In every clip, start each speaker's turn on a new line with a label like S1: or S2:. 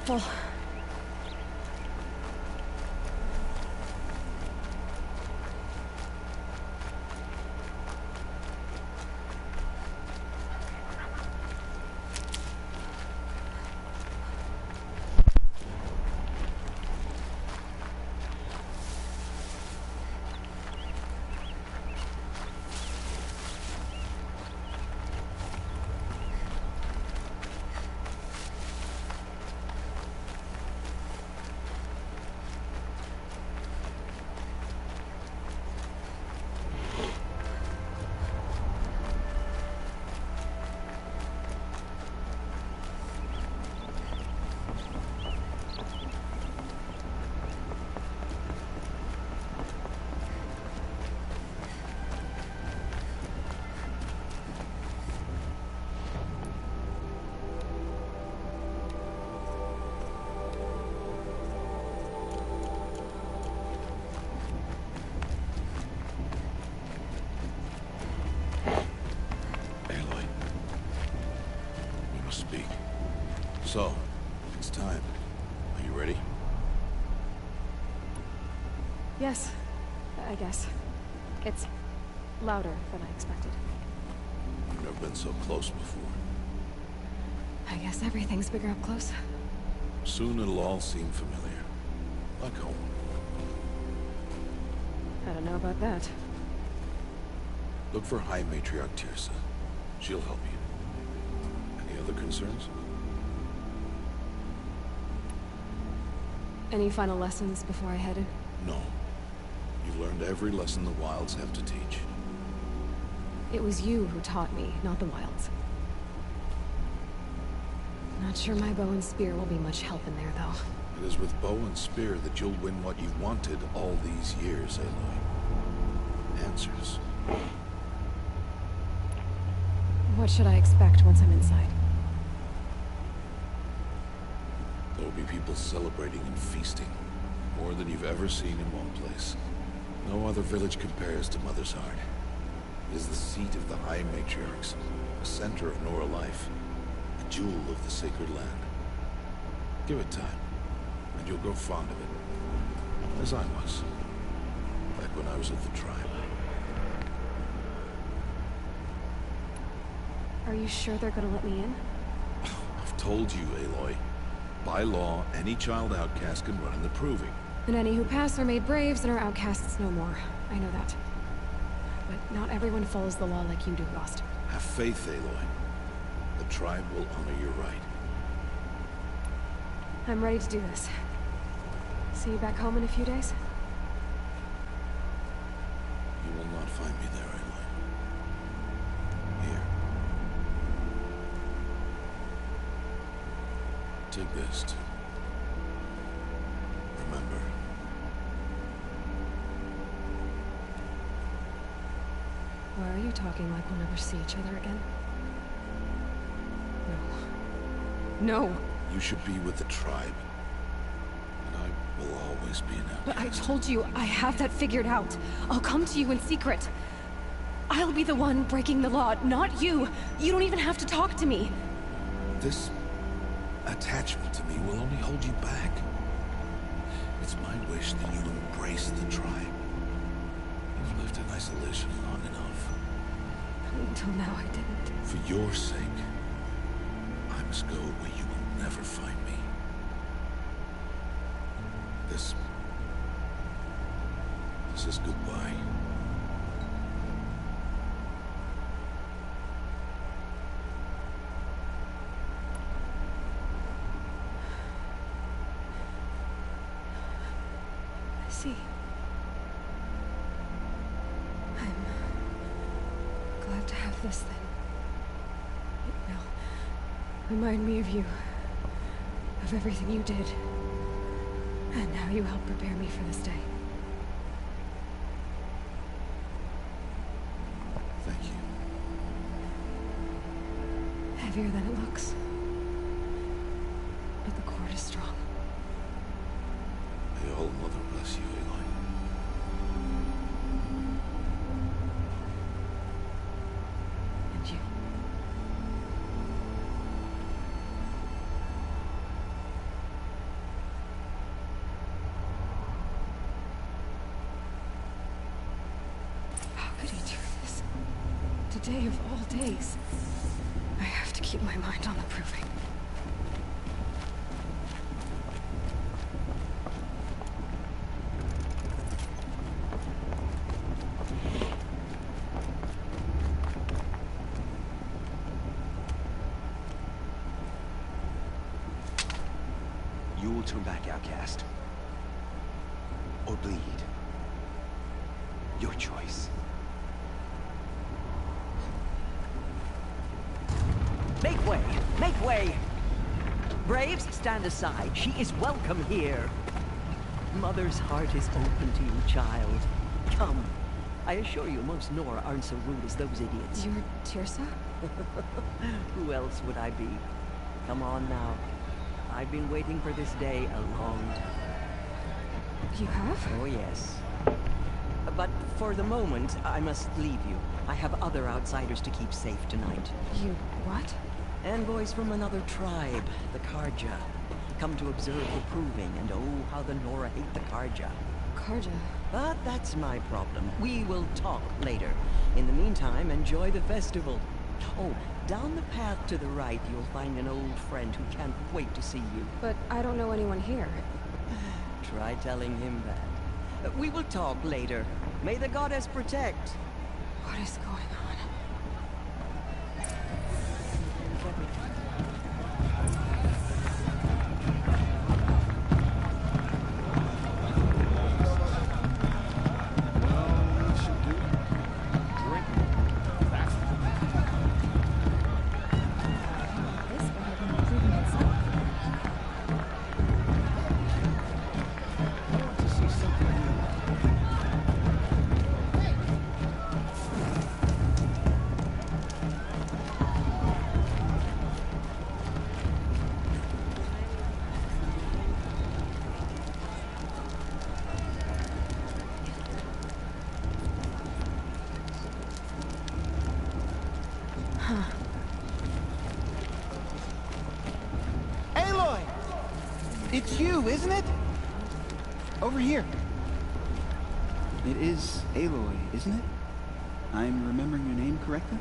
S1: helpful.
S2: So, it's time. Are you ready?
S1: Yes, I guess. It's louder than I expected.
S2: I've never been so close before.
S1: I guess everything's bigger up close.
S2: Soon it'll all seem familiar. Like home.
S1: I don't know about that.
S2: Look for High Matriarch Teersa. She'll help you. Any other concerns?
S1: Any final lessons before I head in?
S2: No. You've learned every lesson the Wilds have to teach.
S1: It was you who taught me, not the Wilds. Not sure my bow and spear will be much help in there, though.
S2: It is with bow and spear that you'll win what you've wanted all these years, Aloy. Answers.
S1: What should I expect once I'm inside?
S2: There will be people celebrating and feasting. More than you've ever seen in one place. No other village compares to Mother's Heart. It is the seat of the High Matriarchs, a center of Nora life, a jewel of the sacred land. Give it time, and you'll grow fond of it. As I was, back when I was with the tribe.
S1: Are you sure they're gonna let me in?
S2: I've told you, Aloy. By law, any child outcast can run in the Proving.
S1: And any who pass are made braves and are outcasts no more. I know that. But not everyone follows the law like you do, Rost.
S2: Have faith, Aloy. The tribe will honor your right.
S1: I'm ready to do this. See you back home in a few days?
S2: You will not find me there, Aloy. Here. Take this, too. Remember.
S1: Why are you talking like we'll never see each other again? No. No!
S2: You should be with the tribe. And I will always be an outcast.
S1: But I told you, I have that figured out. I'll come to you in secret. I'll be the one breaking the law, not you. You don't even have to talk to me.
S2: This attachment to me will only hold you back. It's my wish that you embrace the tribe. You've lived in isolation long enough.
S1: Until now, I didn't.
S2: For your sake, I must go where you will never find me. This is goodbye.
S1: I see. I'm glad to have this then. It will remind me of you. Of everything you did. And how you helped prepare me for this day.
S2: Thank you.
S1: Heavier than it looks. But the cord is strong.
S2: May All Mother bless you, Aloy.
S1: And you. Today of all days. I have to keep my mind on the proving.
S3: You will turn back, outcast. Or bleed. Your choice.
S4: Make way! Make way! Braves, stand aside. She is welcome here. Mother's heart is open to you, child. Come. I assure you, most Nora aren't so rude as those idiots.
S1: You're Teersa?
S4: Who else would I be? Come on now. I've been waiting for this day a long time.
S1: You have?
S4: Oh, yes. But for the moment, I must leave you. I have other outsiders to keep safe tonight.
S1: You what?
S4: Envoys from another tribe, the Carja. Come to observe the proving, and oh, how the Nora hate the Carja.
S1: Carja?
S4: But that's my problem. We will talk later. In the meantime, enjoy the festival. Oh, down the path to the right, you'll find an old friend who can't wait to see you.
S1: But I don't know anyone here.
S4: Try telling him that. We will talk later. May the goddess protect.
S1: What is going on? This guy had been including himself.
S3: I want to see something new.
S5: Aloy! It's you, isn't it? Over here. It is Aloy, isn't it? I'm remembering your name correctly?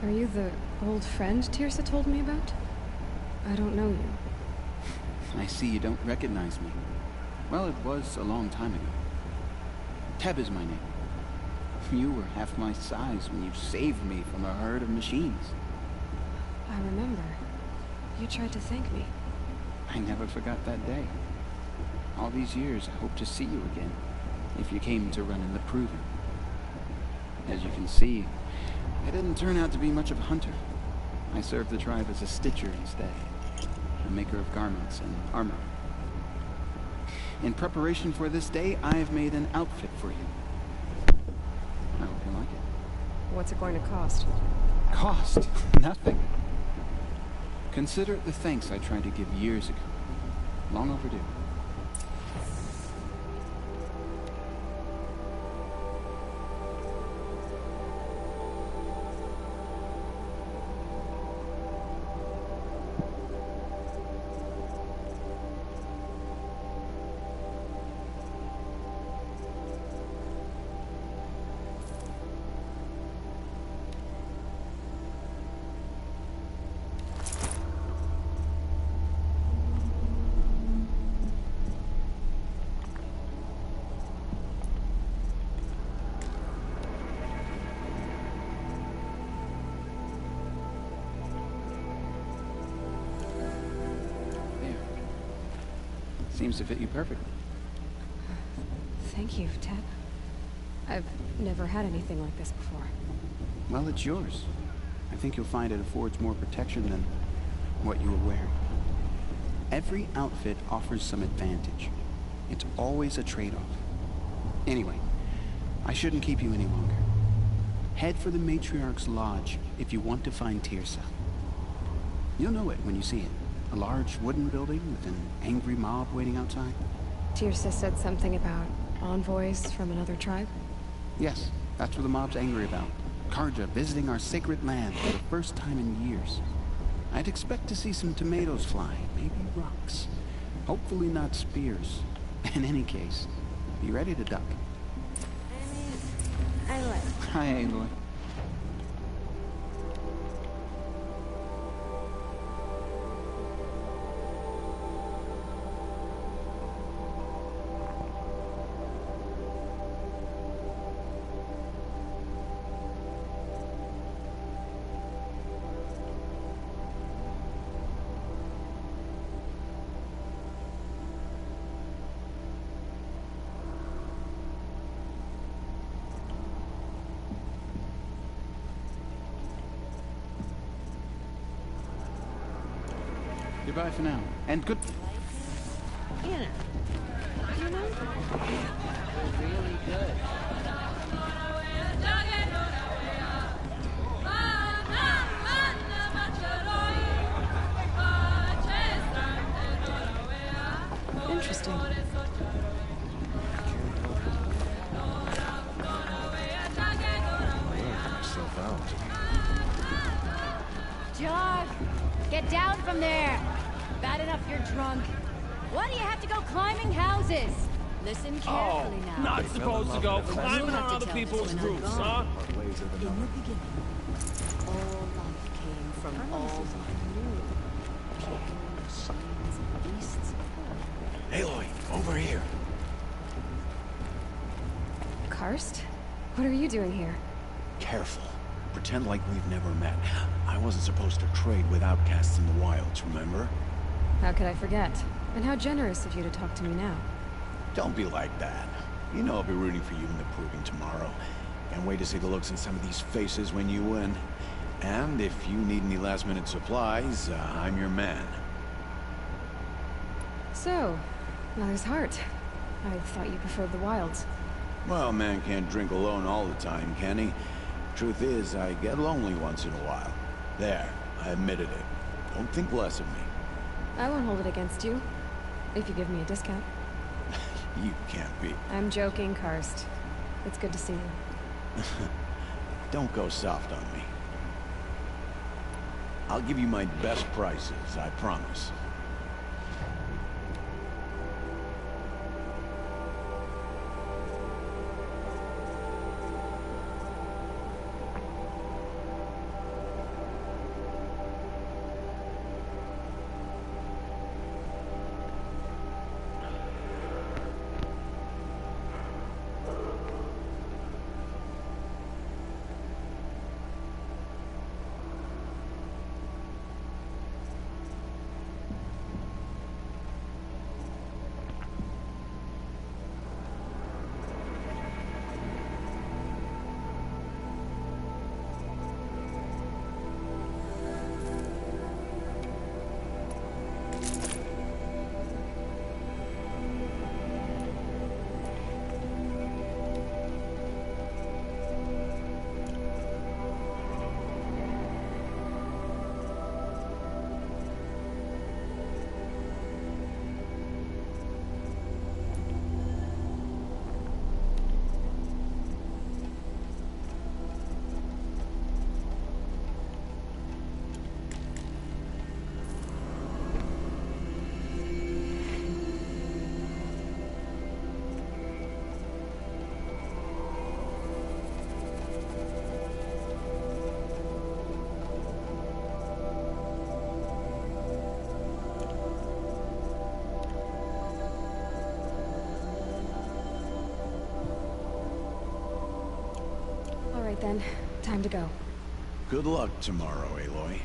S1: Are you the old friend Teersa told me about? I don't know you.
S5: I see you don't recognize me. Well, it was a long time ago. Teb is my name. You were half my size when you saved me from a herd of machines.
S1: I remember. You tried to thank me.
S5: I never forgot that day. All these years, I hope to see you again, if you came to run in the Proving. As you can see, I didn't turn out to be much of a hunter. I served the tribe as a stitcher instead, a maker of garments and armor. In preparation for this day, I've made an outfit for you. I hope you like it.
S1: What's it going to cost?
S5: Cost? Nothing. Consider it the thanks I tried to give years ago. Long overdue. Seems to fit you perfectly.
S1: Thank you, Teb. I've never had anything like this before.
S5: Well, it's yours. I think you'll find it affords more protection than what you were wearing. Every outfit offers some advantage. It's always a trade-off. Anyway, I shouldn't keep you any longer. Head for the Matriarch's Lodge if you want to find Teersa. You'll know it when you see it. A large wooden building with an angry mob waiting outside.
S1: Teersa said something about envoys from another tribe?
S5: Yes, that's what the mob's angry about. Carja visiting our sacred land for the first time in years. I'd expect to see some tomatoes fly, maybe rocks. Hopefully not spears. In any case, be ready to duck.
S1: Aloy.
S5: Hi, Aloy. Goodbye for now. And good...
S4: You know.
S5: Really good.
S1: Interesting.
S2: Wearing myself out.
S6: Jog! Get down from there! Bad enough you're drunk. Why do you have to go climbing houses? Listen carefully now.
S7: Not supposed to go climbing
S6: You'll have
S7: on
S6: to
S7: other
S6: tell
S7: people's
S6: us when I'm
S7: roofs,
S6: gone.
S7: huh?
S6: In the beginning, all life came from all life knew. People, machines, and beasts.
S3: Aloy, over here.
S1: Karst? What are you doing here?
S3: Careful. Pretend like we've never met. I wasn't supposed to trade with outcasts in the wilds, remember?
S1: How could I forget? And how generous of you to talk to me now.
S3: Don't be like that. You know I'll be rooting for you in the proving tomorrow. Can't wait to see the looks in some of these faces when you win. And if you need any last-minute supplies, I'm your man.
S1: So, Mother's Heart. I thought you preferred the wilds.
S3: Well, a man can't drink alone all the time, can he? Truth is, I get lonely once in a while. There, I admitted it. Don't think less of me.
S1: I won't hold it against you. If you give me a discount.
S3: You can't be.
S1: I'm joking, Karst. It's good to see you.
S3: Don't go soft on me. I'll give you my best prices, I promise.
S1: All right then, time to go.
S3: Good luck tomorrow, Aloy.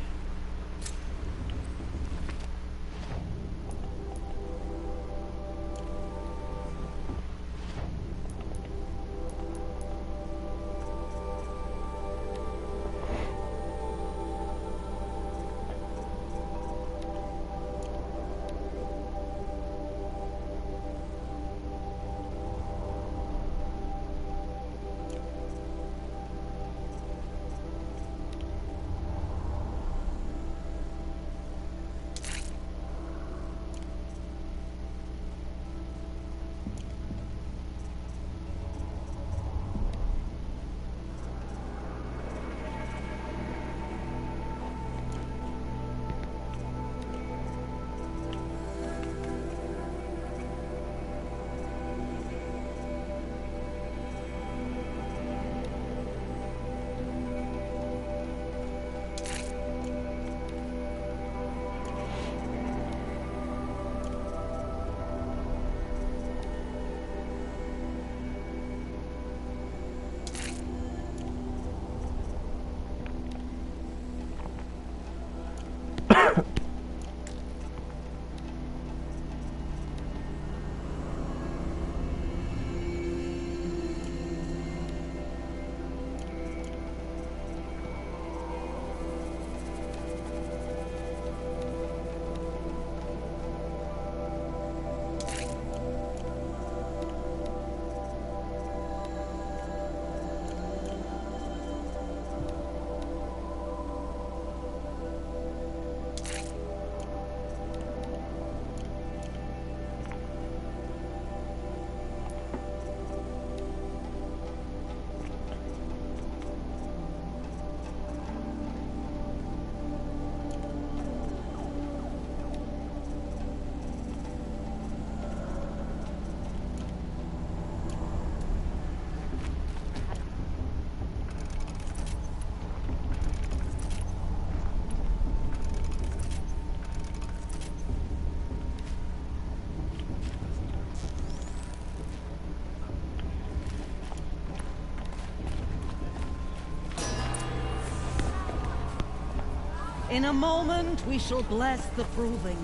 S7: In a moment, we shall bless the proving.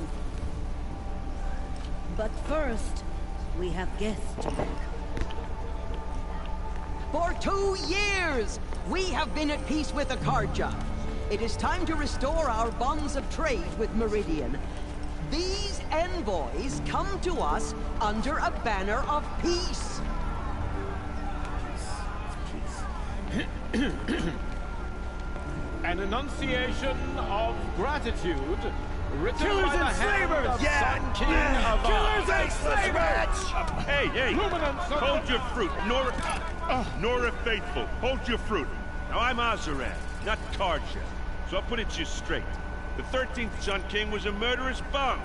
S7: But first, we have guests to welcome.
S4: For 2 years, we have been at peace with the Carja. It is time to restore our bonds of trade with Meridian. These envoys come to us under a banner of peace.
S8: An enunciation of gratitude written by the hand of Sun King of
S9: Killers and slavers!
S10: Hey, hold your fruit. Nora Faithful, hold your fruit. Now, I'm Azaran, not Carja, so I'll put it to you straight. The 13th Sun King was a murderous bum.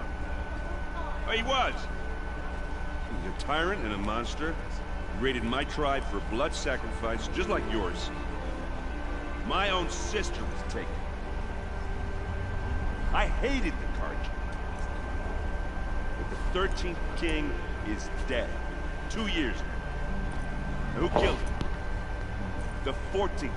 S10: Oh, he was. He was a tyrant and a monster. He raided my tribe for blood sacrifice, just like yours. My own sister was taken. I hated the Carja. But the 13th King is dead. 2 years now. Who killed him? The 14th.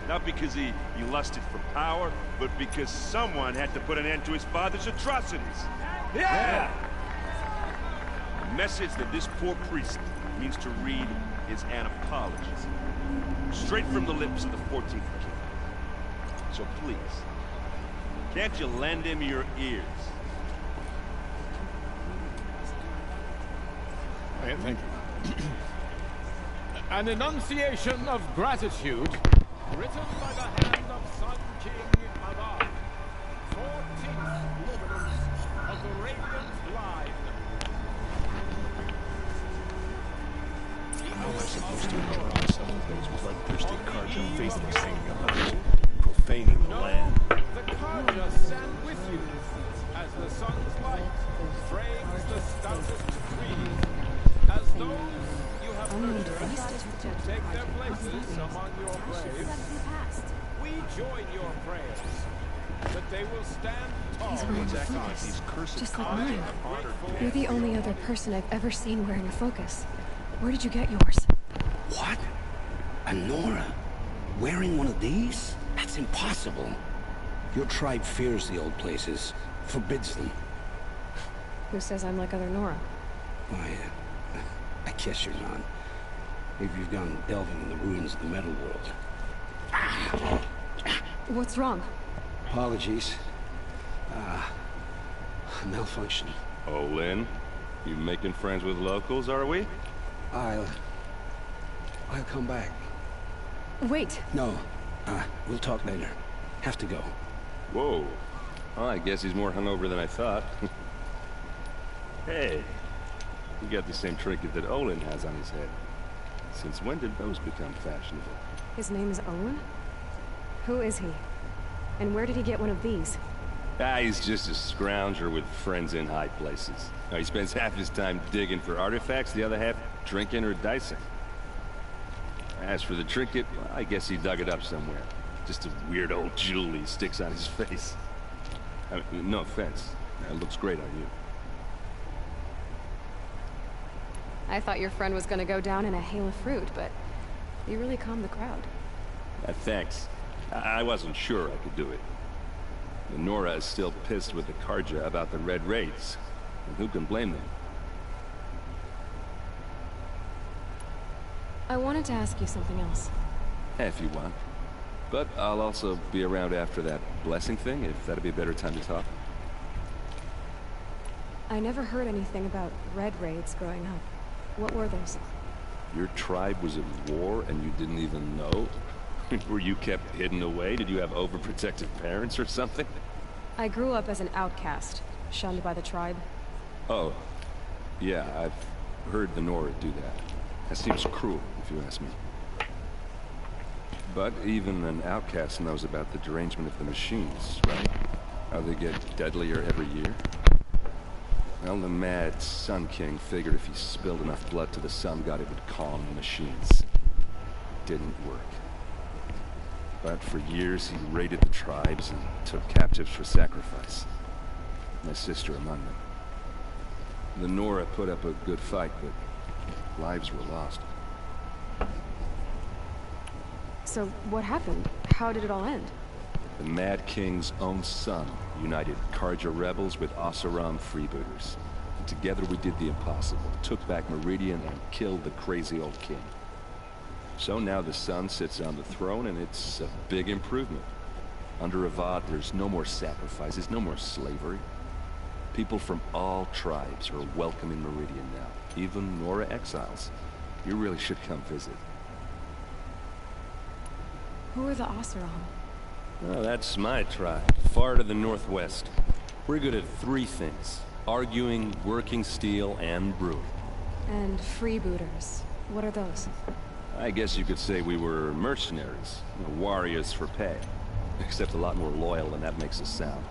S10: Not because he lusted for power, but because someone had to put an end to his father's atrocities.
S9: Yeah!
S10: The message that this poor priest means to read is an apology. Straight from the lips of the 14th King. So please, can't you lend him your ears?
S8: Thank you. An enunciation of gratitude written by the hand of Sun King Avar, 14th luminance of the Radiant Line.
S2: How am I supposed to ignore some of those bloodthirsty Carja faithful singing about profaning the land?
S8: The Carja stand with you as the sun's light frames the stoutest trees, as those you have nurtured take their places among your graves. We join your prayers that they will stand tall.
S1: He's wearing a focus, just like mine. You're the only other person I've ever seen wearing a focus. Where did you get yours?
S9: What? A Nora? Wearing one of these? That's impossible. Your tribe fears the old places, forbids them.
S1: Who says I'm like other Nora?
S9: Why, I guess you're not. Maybe you've gone delving in the ruins of the metal world.
S1: What's wrong?
S9: Apologies. Malfunction.
S10: Oh, Lynn, you making friends with locals, are we?
S9: I'll come back.
S1: Wait.
S9: No. We'll talk later. Have to go.
S10: Whoa. Well, I guess he's more hungover than I thought. Hey, you got the same trinket that Olin has on his head. Since when did those become fashionable?
S1: His name is Owen? Who is he? And where did he get one of these?
S10: He's just a scrounger with friends in high places. He spends half his time digging for artifacts, the other half drinking or dicing. As for the trinket, well, I guess he dug it up somewhere. Just a weird old jewel he sticks on his face. I mean, no offense. It looks great on you.
S1: I thought your friend was gonna go down in a hail of fruit, but you really calmed the crowd.
S10: Thanks. I wasn't sure I could do it. The Nora is still pissed with the Carja about the Red Raids. And who can blame them?
S1: I wanted to ask you something else.
S10: If you want. But I'll also be around after that blessing thing, if that'd be a better time to talk.
S1: I never heard anything about Red Raids growing up. What were those?
S10: Your tribe was at war and you didn't even know? Were you kept hidden away? Did you have overprotective parents or something?
S1: I grew up as an outcast, shunned by the tribe.
S10: Oh, yeah, I've heard the Nora do that. That seems cruel, if you ask me. But even an outcast knows about the derangement of the machines, right? How they get deadlier every year. Well, the mad Sun King figured if he spilled enough blood to the Sun God, it would calm the machines. Didn't work. But for years, he raided the tribes and took captives for sacrifice. My sister among them. The Nora put up a good fight, but lives were lost.
S1: So, what happened? How did it all end?
S10: The Mad King's own son united Carja rebels with Oseram freebooters. And together we did the impossible, took back Meridian and killed the crazy old king. So now the son sits on the throne and it's a big improvement. Under Avad, there's no more sacrifices, no more slavery. People from all tribes are welcome in Meridian now, even Nora exiles. You really should come visit.
S1: Who are the Oseram?
S10: Oh, that's my tribe, far to the northwest. We're good at three things: arguing, working steel, and brewing.
S1: And freebooters. What are those?
S10: I guess you could say we were mercenaries, warriors for pay. Except a lot more loyal than that makes us sound.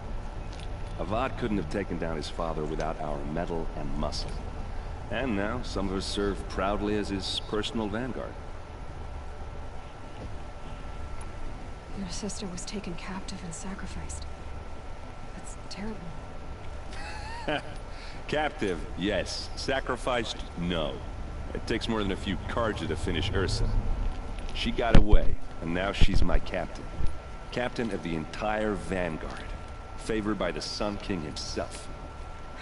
S10: Avad couldn't have taken down his father without our metal and muscle. And now, some of us serve proudly as his personal vanguard.
S1: Your sister was taken captive and sacrificed. That's terrible.
S10: Captive, yes. Sacrificed, no. It takes more than a few Carja to finish Ursa. She got away, and now she's my captain. Captain of the entire Vanguard. Favored by the Sun King himself.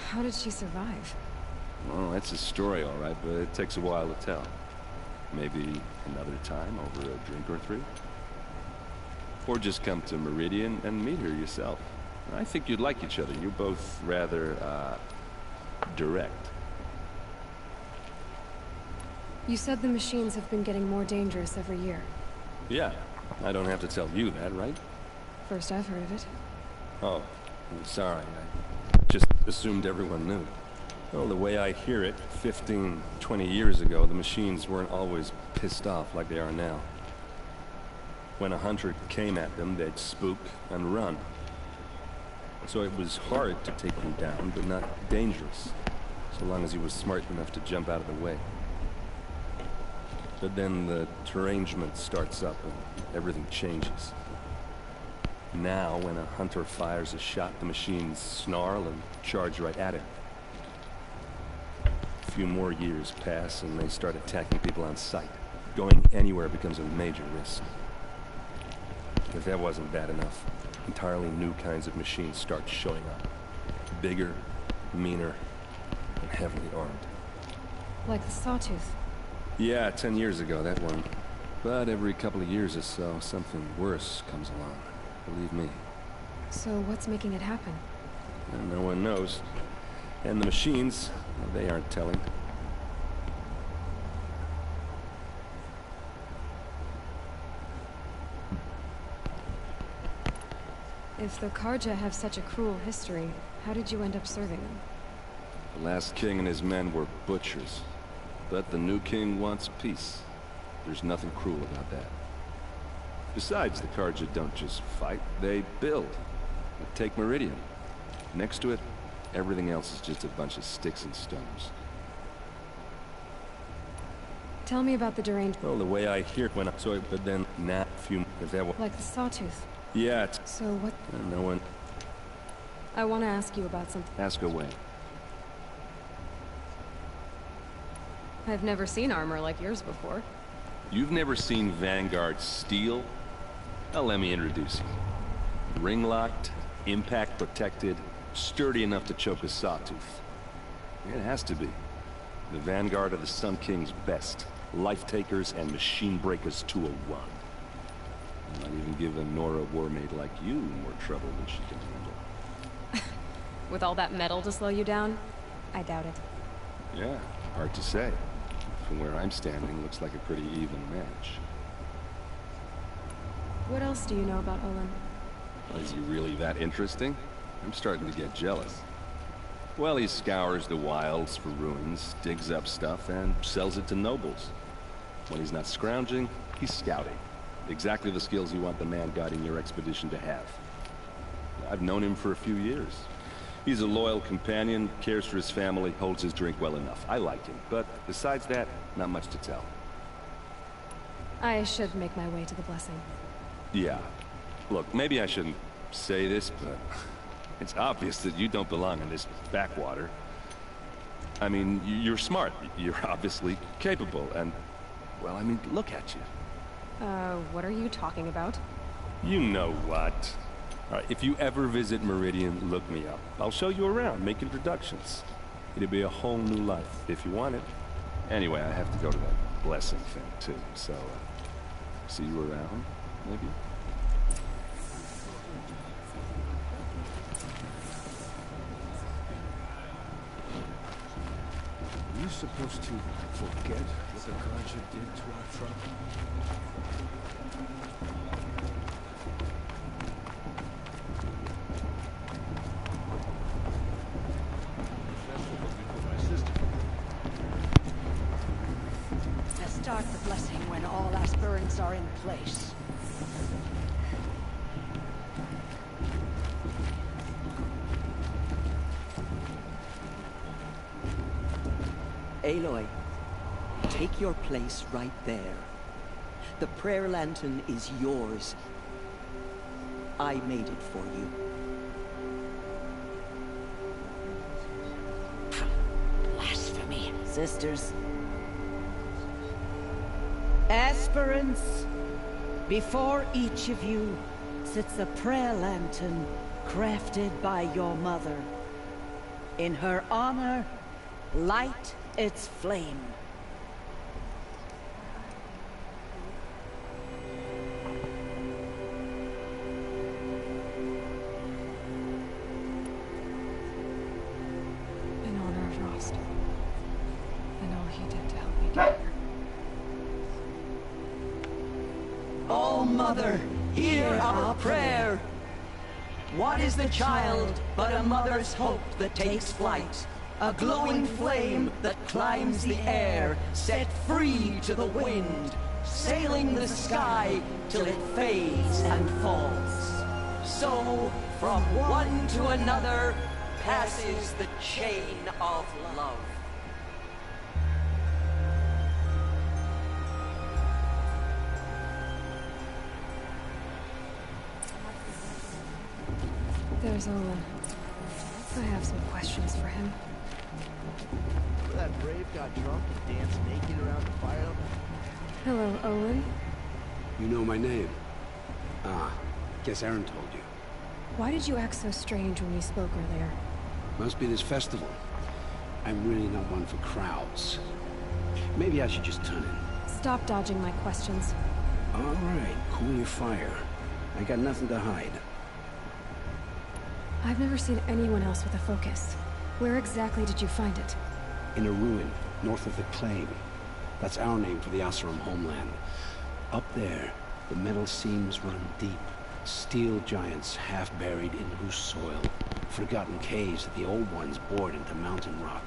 S1: How did she survive?
S10: Well, that's a story, all right, but it takes a while to tell. Maybe another time over a drink or three? Or just come to Meridian and meet her yourself. I think you'd like each other. You're both rather, direct.
S1: You said the machines have been getting more dangerous every year.
S10: Yeah, I don't have to tell you that, right?
S1: First I've heard of it.
S10: Oh, I'm sorry. I just assumed everyone knew. Well, the way I hear it, 15, 20 years ago, the machines weren't always pissed off like they are now. When a hunter came at them, they'd spook and run. So it was hard to take them down, but not dangerous, so long as he was smart enough to jump out of the way. But then the derangement starts up and everything changes. Now, when a hunter fires a shot, the machines snarl and charge right at him. A few more years pass and they start attacking people on sight. Going anywhere becomes a major risk. If that wasn't bad enough, entirely new kinds of machines start showing up. Bigger, meaner, and heavily armed.
S1: Like the Sawtooth.
S10: Yeah, 10 years ago, that one. But every couple of years or so, something worse comes along. Believe me.
S1: So what's making it happen?
S10: And no one knows. And the machines, well, they aren't telling.
S1: If the Carja have such a cruel history, how did you end up serving them?
S10: The last king and his men were butchers. But the new king wants peace. There's nothing cruel about that. Besides, the Carja don't just fight, they build. Take Meridian. Next to it, everything else is just a bunch of sticks and stones.
S1: Tell me about the deranged...
S10: Well, the way I hear it when I saw it, but then, if that were...
S1: Like the Sawtooth.
S10: Yeah, it's...
S1: So what...
S10: No one...
S1: I want to ask you about something.
S10: Ask away.
S1: I've never seen armor like yours before.
S10: You've never seen Vanguard steel? Well, let me introduce you. Ring-locked, impact-protected, sturdy enough to choke a sawtooth. It has to be. The Vanguard of the Sun King's best. Life-takers and machine-breakers to a one. Not even give a Nora warmaid like you more trouble than she can handle.
S1: With all that metal to slow you down? I doubt it.
S10: Yeah, hard to say. From where I'm standing, looks like a pretty even match.
S1: What else do you know about Olin?
S10: Is he really that interesting? I'm starting to get jealous. Well, he scours the wilds for ruins, digs up stuff, and sells it to nobles. When he's not scrounging, he's scouting. Exactly the skills you want the man guiding your expedition to have. I've known him for a few years. He's a loyal companion, cares for his family, holds his drink well enough. I like him, but besides that, not much to tell.
S1: I should make my way to the blessing.
S10: Yeah. Look, maybe I shouldn't say this, but it's obvious that you don't belong in this backwater. I mean, you're smart. You're obviously capable, and, well, I mean, look at you.
S1: What are you talking about?
S10: You know what. All right, if you ever visit Meridian, look me up. I'll show you around, make introductions. It'll be a whole new life, if you want it. Anyway, I have to go to that blessing thing, too, so, see you around, maybe?
S9: Are you supposed to forget what the Carja did to our trouble?
S4: Start the blessing when all aspirants are in place. Aloy, take your place right there. The prayer lantern is yours. I made it for you.
S7: Blasphemy. Sisters. Aspirants, before each of you sits a prayer lantern crafted by your mother. In her honor, light its flame.
S1: In honor of Rost. And all he did to help me get here.
S4: Oh, Mother, hear our prayer. What is the child but a mother's hope that takes flight? A glowing flame that climbs the air, set free to the wind, sailing the sky till it fades and falls. So, from one to another, passes the chain of love.
S1: There's Olin. I have some questions for him.
S11: That Brave got drunk and danced naked around the fire.
S1: Hello, Olin.
S9: You know my name? Ah, guess Aaron told you.
S1: Why did you act so strange when we spoke earlier?
S9: Must be this festival. I'm really not one for crowds. Maybe I should just turn in.
S1: Stop dodging my questions.
S9: All right, cool your fire. I got nothing to hide.
S1: I've never seen anyone else with a focus. Where exactly did you find it?
S9: In a ruin, north of the Claim. That's our name for the Oseram homeland. Up there, the metal seams run deep. Steel giants half buried in loose soil. Forgotten caves that the old ones bored into mountain rock.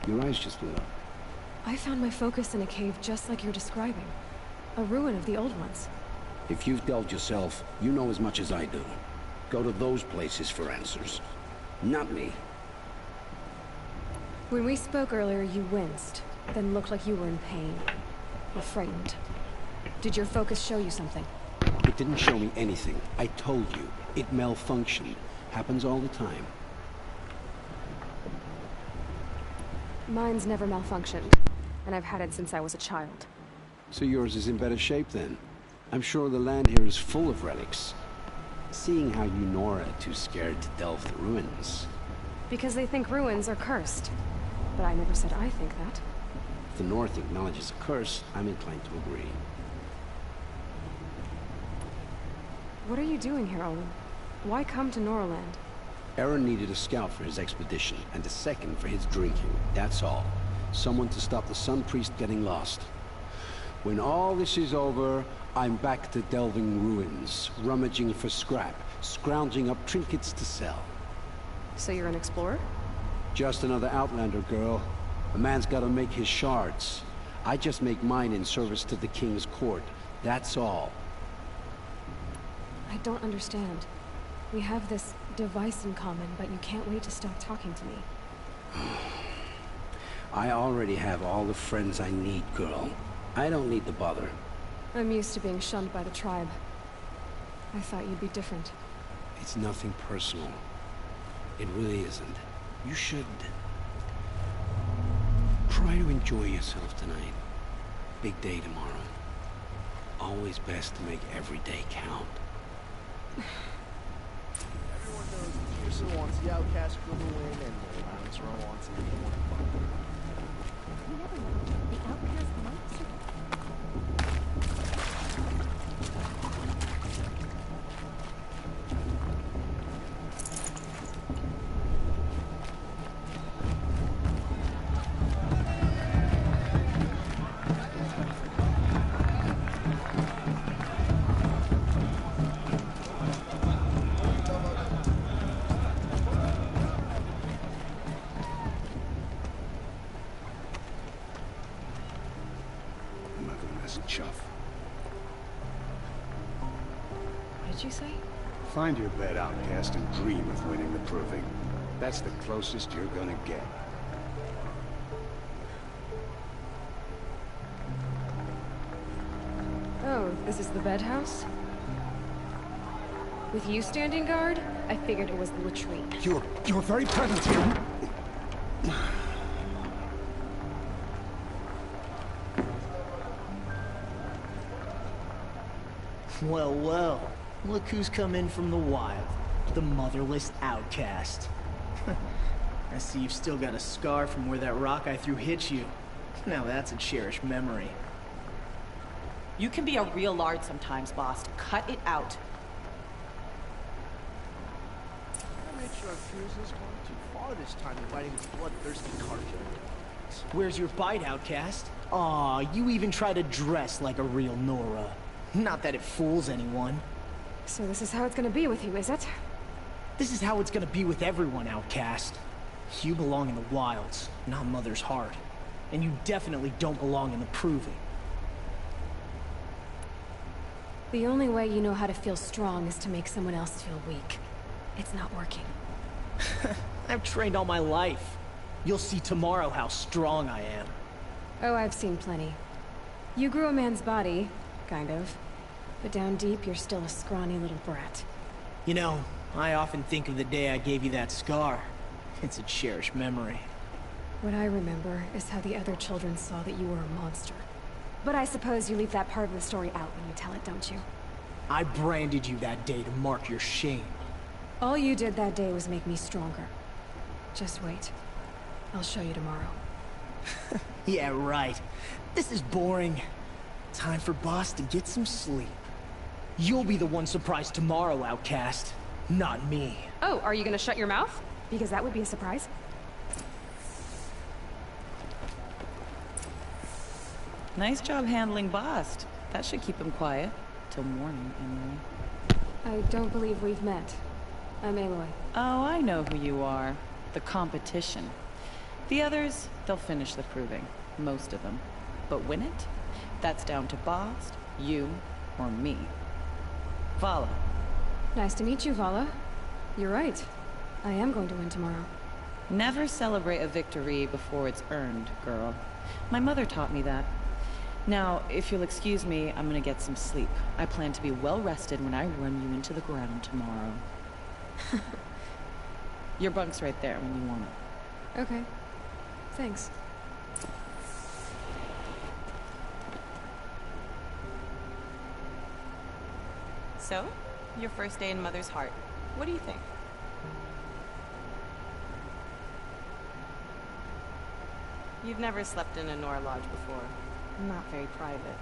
S9: Your eyes just lit up.
S1: I found my focus in a cave just like you're describing. A ruin of the old ones.
S9: If you've delved yourself, you know as much as I do. Go to those places for answers. Not me.
S1: When we spoke earlier, you winced, then looked like you were in pain. Or frightened. Did your focus show you something?
S9: It didn't show me anything. I told you. It malfunctioned. Happens all the time.
S1: Mine's never malfunctioned, and I've had it since I was a child.
S9: So yours is in better shape then. I'm sure the land here is full of relics. Seeing how you Nora are too scared to delve the ruins.
S1: Because they think ruins are cursed. But I never said I think that.
S9: If the North acknowledges a curse, I'm inclined to agree.
S1: What are you doing here, Olin? Why come to Noraland?
S9: Aaron needed a scout for his expedition, and a second for his drinking. That's all. Someone to stop the Sun Priest getting lost. When all this is over, I'm back to delving ruins, rummaging for scrap, scrounging up trinkets to sell.
S1: So you're an explorer?
S9: Just another Outlander, girl. A man's gotta make his shards. I just make mine in service to the King's court. That's all.
S1: I don't understand. We have this device in common, but you can't wait to stop talking to me.
S9: I already have all the friends I need, girl. I don't need the bother.
S1: I'm used to being shunned by the tribe. I thought you'd be different.
S9: It's nothing personal. It really isn't. You should try to enjoy yourself tonight. Big day tomorrow. always best to make every day count.
S11: Everyone knows Peterson wants the outcast crew to win, and Lancero wants it to win.
S6: You never know. The outcast might survive.
S9: I'm not gonna mess with Chuff.
S1: What did you say?
S9: Find your bed, outcast, and dream of winning the proving. That's the closest you're gonna get.
S1: Oh, this is the bed house? With you standing guard, I figured it was the latrine.
S9: You're very present here.
S11: Well, well. Look who's come in from the wild. The motherless outcast. I see you've still got a scar from where that rock I threw hit you. Now that's a cherished memory.
S12: You can be a real lard sometimes, boss. Cut it out.
S11: I made sure our fuse has gone too far this time inviting this bloodthirsty carjacker. Where's your bite, outcast? Aw, you even try to dress like a real Nora. Not that it fools anyone.
S1: So this is how it's gonna be with you, is it?
S11: This is how it's gonna be with everyone, outcast. You belong in the wilds, not Mother's heart. And you definitely don't belong in the proving.
S1: The only way you know how to feel strong is to make someone else feel weak. It's not working.
S11: I've trained all my life. You'll see tomorrow how strong I am.
S1: Oh, I've seen plenty. You grew a man's body, kind of. But down deep, you're still a scrawny little brat.
S11: You know, I often think of the day I gave you that scar. It's a cherished memory.
S1: What I remember is how the other children saw that you were a monster. But I suppose you leave that part of the story out when you tell it, don't you?
S11: I branded you that day to mark your shame.
S1: All you did that day was make me stronger. Just wait. I'll show you tomorrow.
S11: Yeah, right. This is boring. Time for Boss to get some sleep. You'll be the one surprised tomorrow, outcast. Not me.
S1: Oh, are you gonna shut your mouth? Because that would be a surprise.
S12: Nice job handling Bast. That should keep him quiet. Till morning, anyway.
S1: I don't believe we've met. I'm Aloy.
S12: Oh, I know who you are. The competition. The others, they'll finish the proving. Most of them. But win it? That's down to Bast, you, or me. Vala.
S1: Nice to meet you, Vala. You're right. I am going to win tomorrow.
S12: Never celebrate a victory before it's earned, girl. My mother taught me that. Now, if you'll excuse me, I'm gonna get some sleep. I plan to be well rested when I run you into the ground tomorrow. Your bunk's right there when you want it.
S1: Okay. Thanks.
S12: So, your first day in Mother's heart. What do you think? You've never slept in a Nora lodge before. Not very private.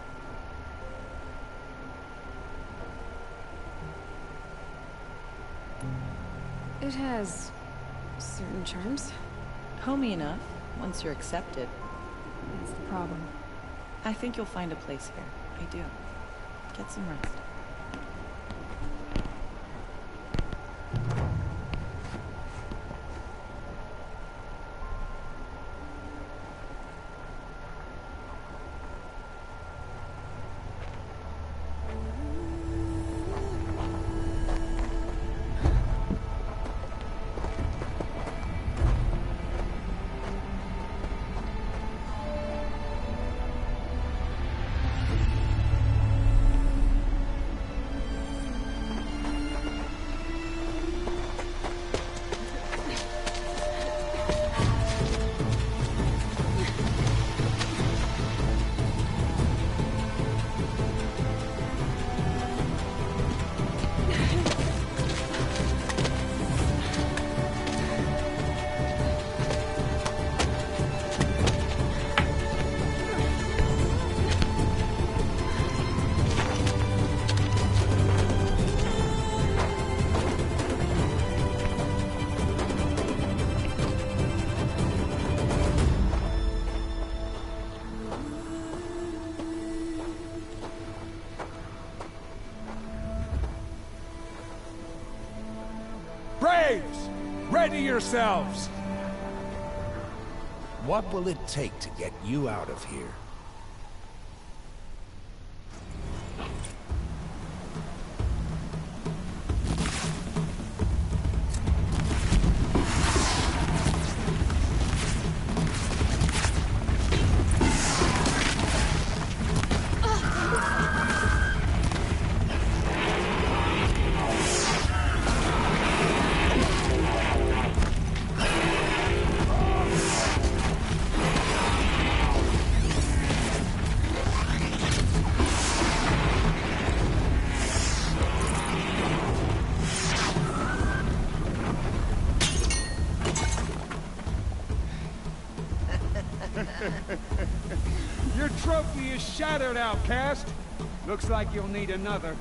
S1: It has certain charms.
S12: Homey enough, once you're accepted.
S1: That's the problem.
S12: I think you'll find a place here. I do. Get some rest.
S13: Braves! Ready yourselves!
S14: What will it take to get you out of here?
S13: Your trophy is shattered, outcast. Looks like you'll need another.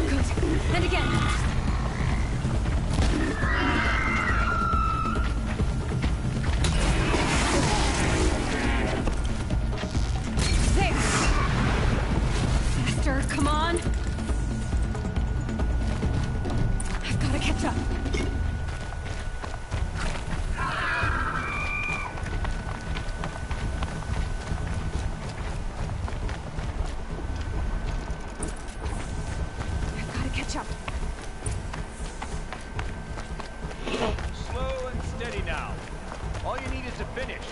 S1: Good. And again. Come on! I've got to catch up. I've got to catch up.
S8: Slow and steady now. All you need is to finish.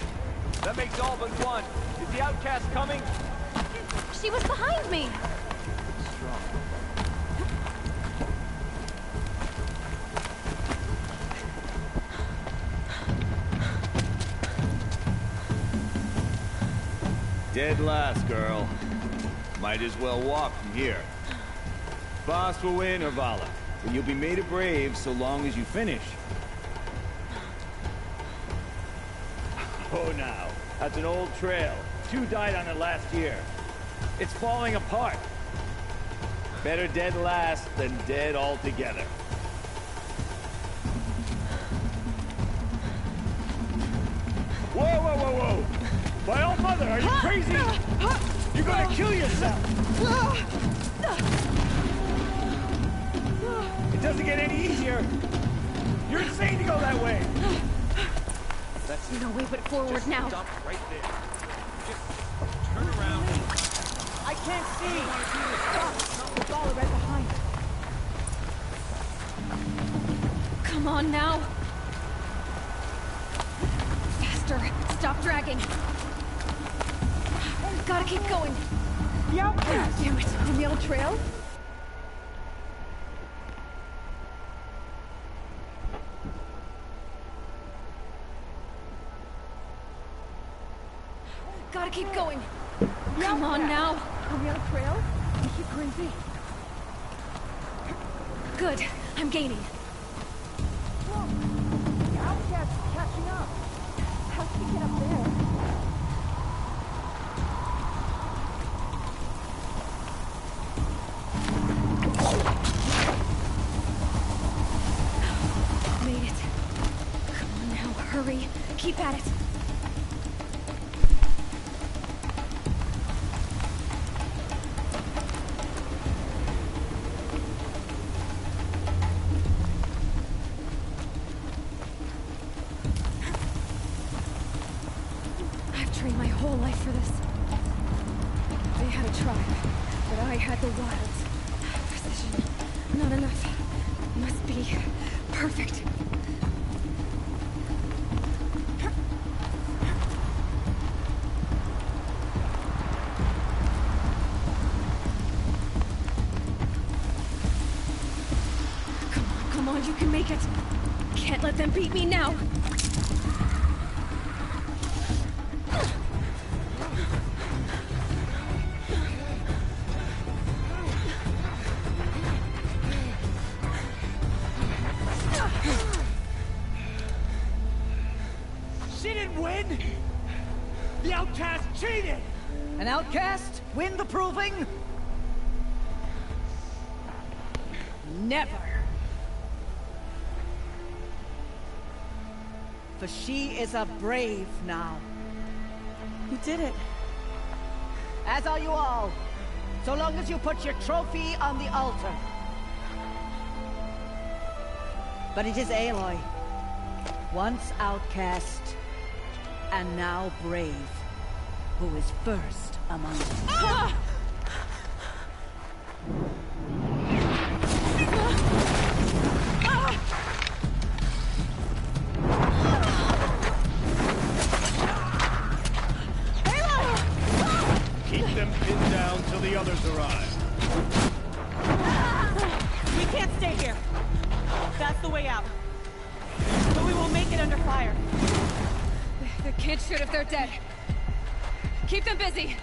S8: That makes all but one. Is the outcast coming?
S1: She was behind me!
S8: Dead last, girl. Might as well walk from here. Boss will win, Urvala, but you'll be made a brave so long as you finish. Oh, now. That's an old trail. 2 died on it last year. It's falling apart. Better dead last than dead altogether. Whoa, whoa, whoa, whoa! My old mother, are you crazy? You're gonna kill yourself! It doesn't get any easier! You're insane to go that way!
S1: That's no way but forward now.
S8: Stop right there. Just turn around.
S4: I can't see! Stop! The ball right behind.
S1: Come on now. Faster. Stop dragging. Gotta keep going.
S4: The outcast!
S1: Damn it. On the old trail? Gotta keep going. Come on now.
S4: Are we on a trail? Is she crazy?
S1: Good. I'm gaining.
S4: Whoa! The outcast is catching up. How'd she get up there?
S1: Made it. Come on now, hurry. Keep at it. I've trained my whole life for this. They had a tribe, but I had the wilds. Precision. Not enough. Must be perfect. Come on, you can make it. Can't let them beat me now.
S4: She didn't win! The outcast cheated! An outcast win the proving? Never!
S7: for she is a brave now.
S12: You did it.
S7: As are you all, so long as you put your trophy on the altar. But it is Aloy, once outcast, and now brave, who is first among them.
S1: Ah!
S15: Keep them pinned down till the others arrive.
S12: We can't stay here. That's the way out. But we will make it under fire.
S1: They can't shoot if they're dead. Keep them busy.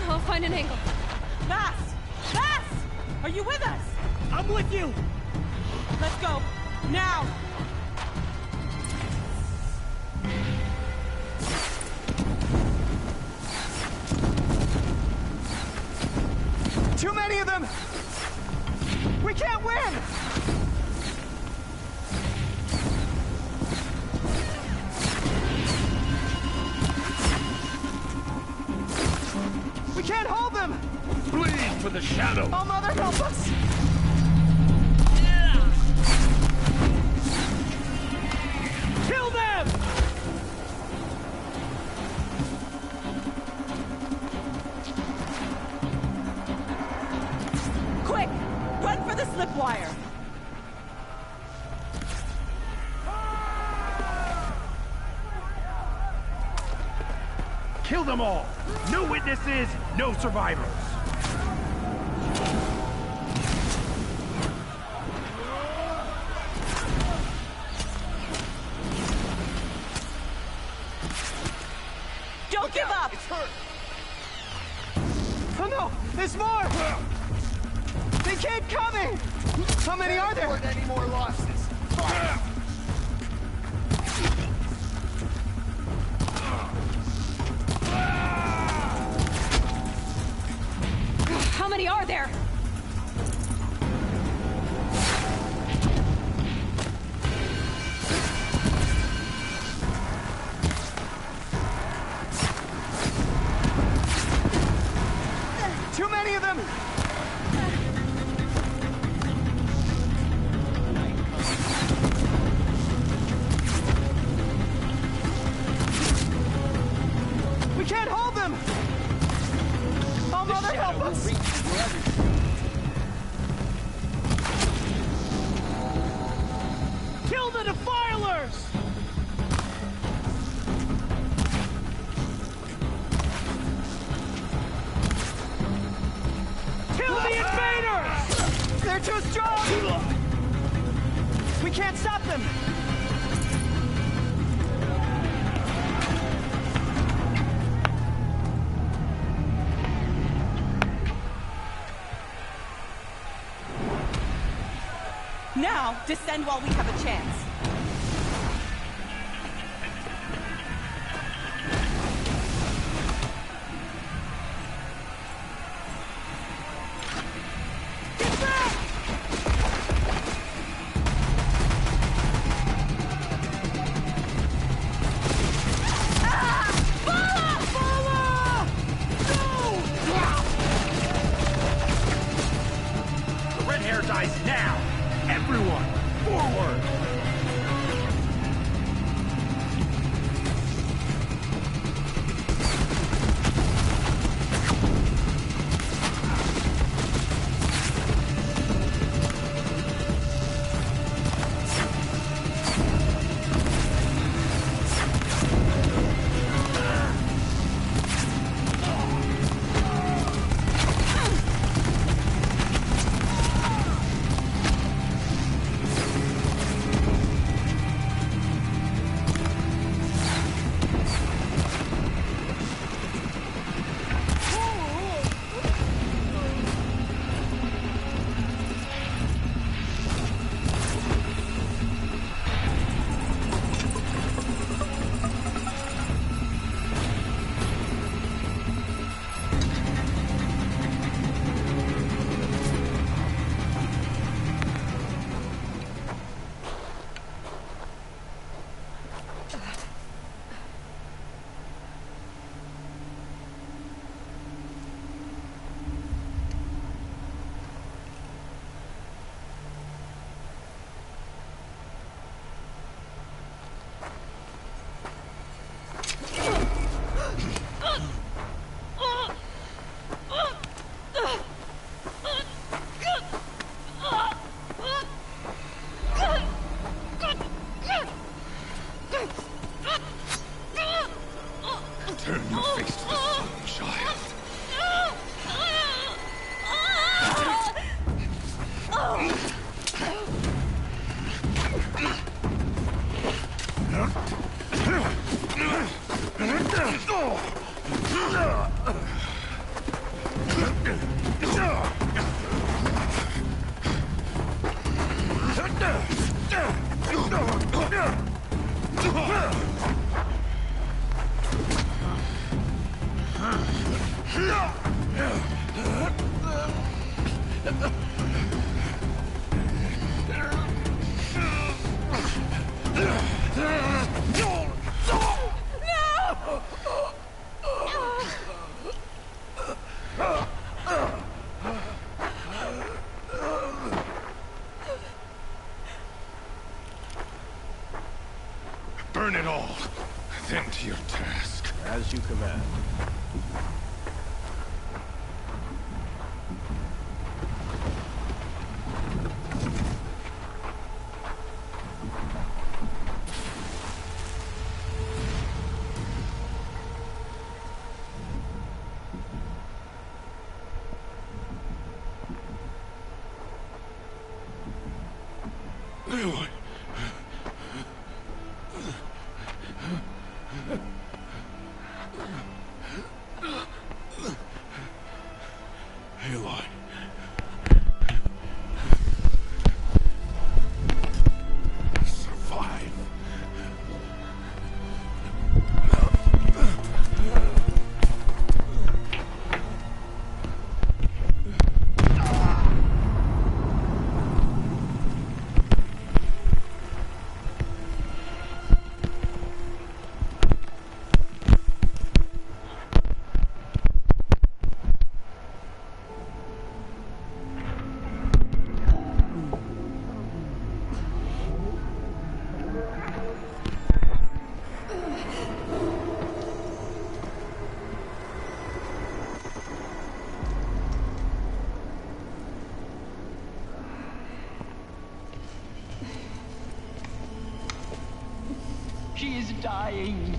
S1: I'll find an angle.
S12: Vaas! Vaas! Are you with us?
S11: I'm with you!
S12: Let's go. Now!
S11: Too many of them! We can't win! We can't hold them!
S15: Bleed for the shadow!
S11: Oh, Mother, help us! Kill them!
S12: Quick! Run for the slip wire!
S15: Kill them all! No witnesses, no survivors!
S12: Don't give up!
S15: It's hurt!
S11: Oh no! There's more! They keep coming! How many are there?
S15: Can't afford any more losses. Fire!
S1: How many are there?
S11: Too many of them! We can't hold them! Oh, Mother, help us! Kill the defilers! Kill the invaders! They're too strong! We can't stop them!
S12: Now, descend while we have a chance.
S11: Get back!
S15: The red hair dies now! Everyone, forward!
S2: Burn it all, then to your task.
S14: As you command.
S2: Aloy. Aloy. Survive.
S4: She is dying.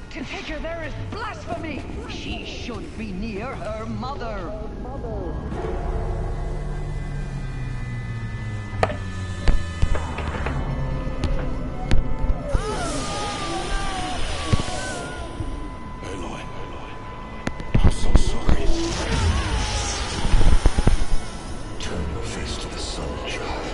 S4: To take her there is blasphemy. She should be near her mother.
S2: Aloy. I'm so sorry. Turn your face to the sun, child.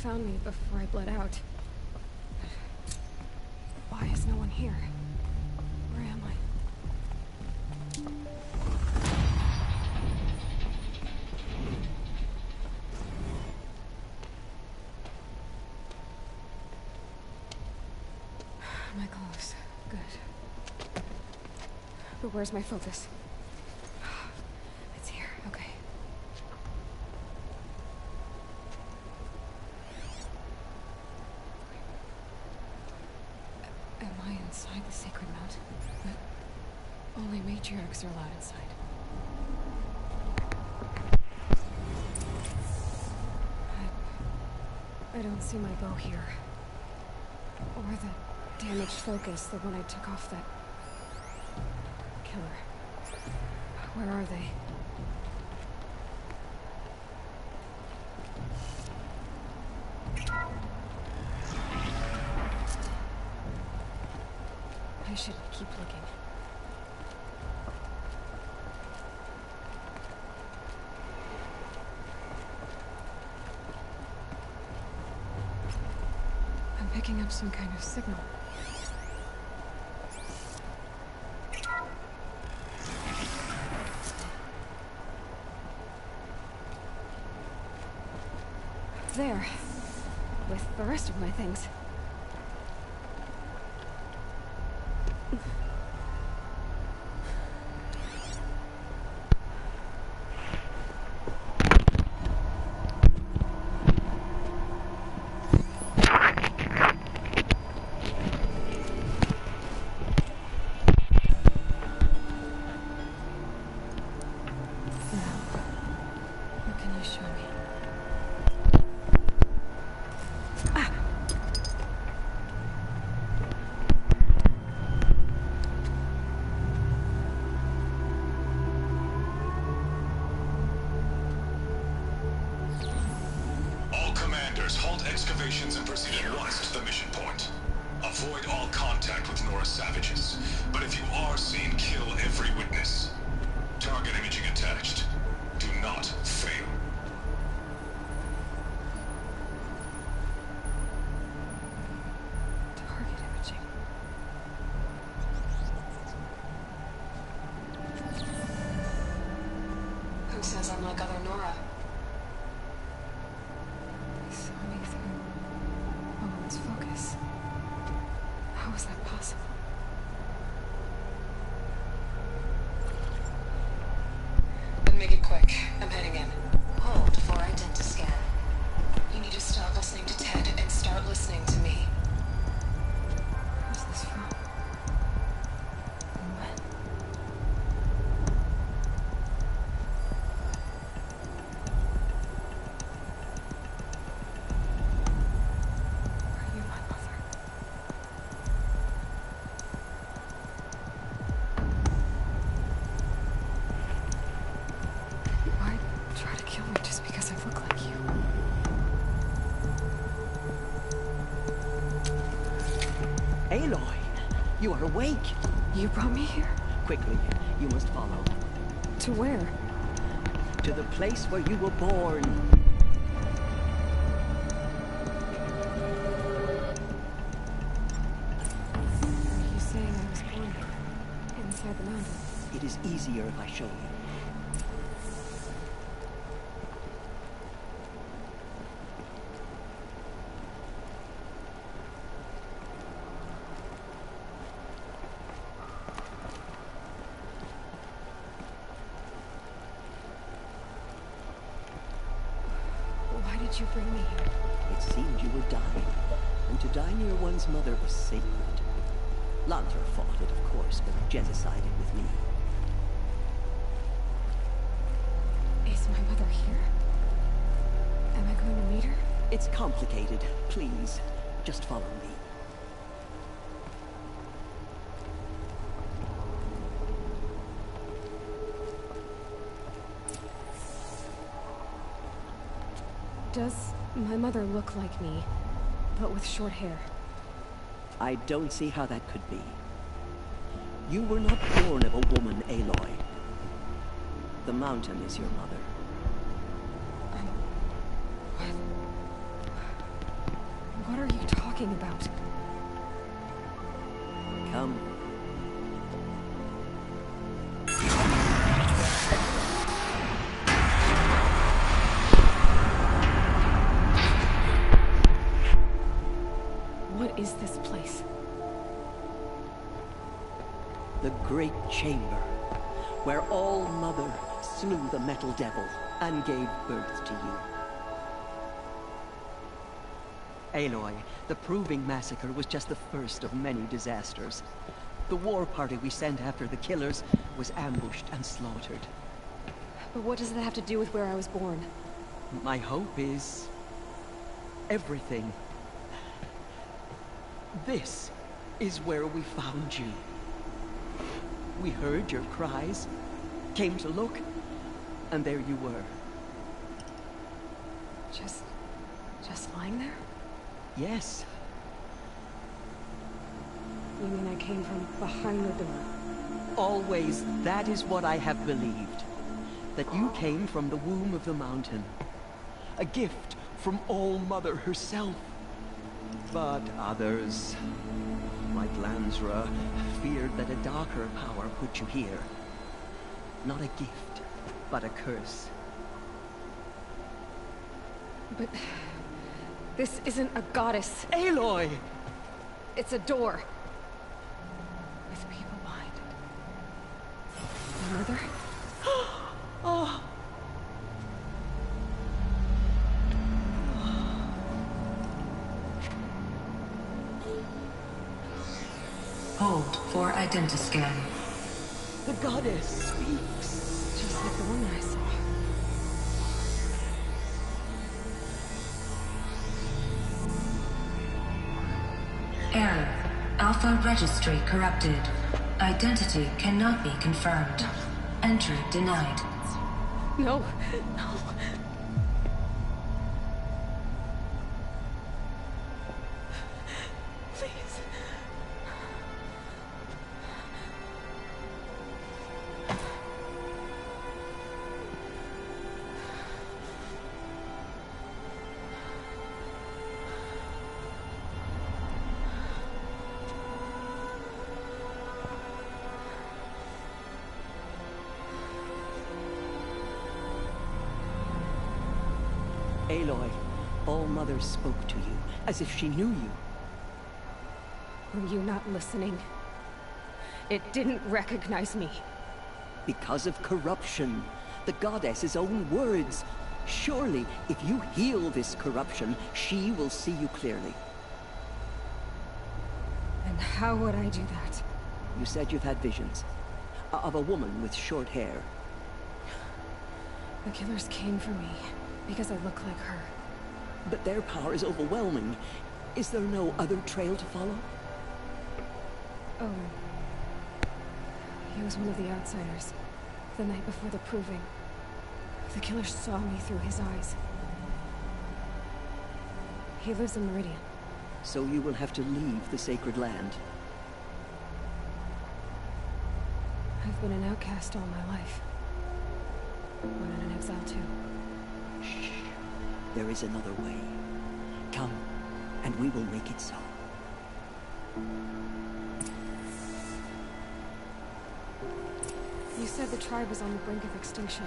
S1: Found me before I bled out. Why is no one here? Where am I? My clothes. Good. But where's my focus? It's here. Okay. Am I inside the sacred mount? But only matriarchs are allowed inside. I don't see my bow here. Or the damaged focus, the one I took off that killer. Where are they? I should keep looking. I'm picking up some kind of signal. there. With the rest of my things.
S16: Halt excavations and proceed at once to the mission point. Avoid all contact with Nora savages, but if you are seen, kill every witness. Target imaging attached. Do not fail.
S1: Target imaging.
S17: Who says I'm like other Nora?
S1: Focus. How is that possible?
S17: Then make it quick. I'm heading in. Hold for identiscan. You need to stop listening to Ted and start listening to me.
S1: Who's this from? And when?
S4: Aloy, you are awake.
S1: You brought me here?
S4: Quickly, you must follow.
S1: To where?
S4: To the place where you were born.
S1: Are you saying I was born inside the mountain?
S4: It is easier if I show you.
S1: Why did you bring me here?
S4: It seemed you were dying, and to die near one's mother was sacred. Lantur fought it, of course, but Jezza-sided with me.
S1: Is my mother here? Am I going to meet her?
S4: It's complicated. Please, just follow me.
S1: Does my mother look like me, but with short hair?
S4: I don't see how that could be. You were not born of a woman, Aloy. The mountain is your mother.
S1: What are you talking about?
S4: Come.
S1: What is this place?
S4: The Great Chamber, where All-Mother slew the Metal Devil and gave birth to you. Aloy, the Proving Massacre was just the first of many disasters. The war party we sent after the killers was ambushed and slaughtered.
S1: But what does that have to do with where I was born?
S4: My hope is... everything. This is where we found you. We heard your cries, came to look, and there you were.
S1: Just lying there?
S4: Yes.
S1: You mean I came from behind the door?
S4: Always, that is what I have believed. That you came from the womb of the mountain. A gift from All-Mother herself. But others, like Lansra, feared that a darker power put you here. Not a gift, but a curse.
S1: But This isn't a goddess.
S4: Aloy!
S1: It's a door. With people behind it. My mother?
S4: Oh.
S17: Hold for identiscan.
S4: The goddess speaks.
S1: Just like the woman I saw.
S17: Error. Alpha registry corrupted. Identity cannot be confirmed. Entry denied.
S1: No, no. Please.
S4: Aloy, All-Mother spoke to you, as if she knew you.
S1: Were you not listening? It didn't recognize me.
S4: Because of corruption. The goddess's own words. Surely, if you heal this corruption, she will see you clearly.
S1: And how would I do that?
S4: You said you've had visions. Of a woman with short hair.
S1: The killers came for me, because I look like her.
S4: But their power is overwhelming. Is there no other trail to follow?
S1: Oh. He was one of the outsiders. The night before the proving. The killer saw me through his eyes. He lives in Meridian.
S4: So you will have to leave the sacred land.
S1: I've been an outcast all my life. One in an exile too.
S4: Shh. There is another way. Come, and we will make it so.
S1: You said the tribe was on the brink of extinction.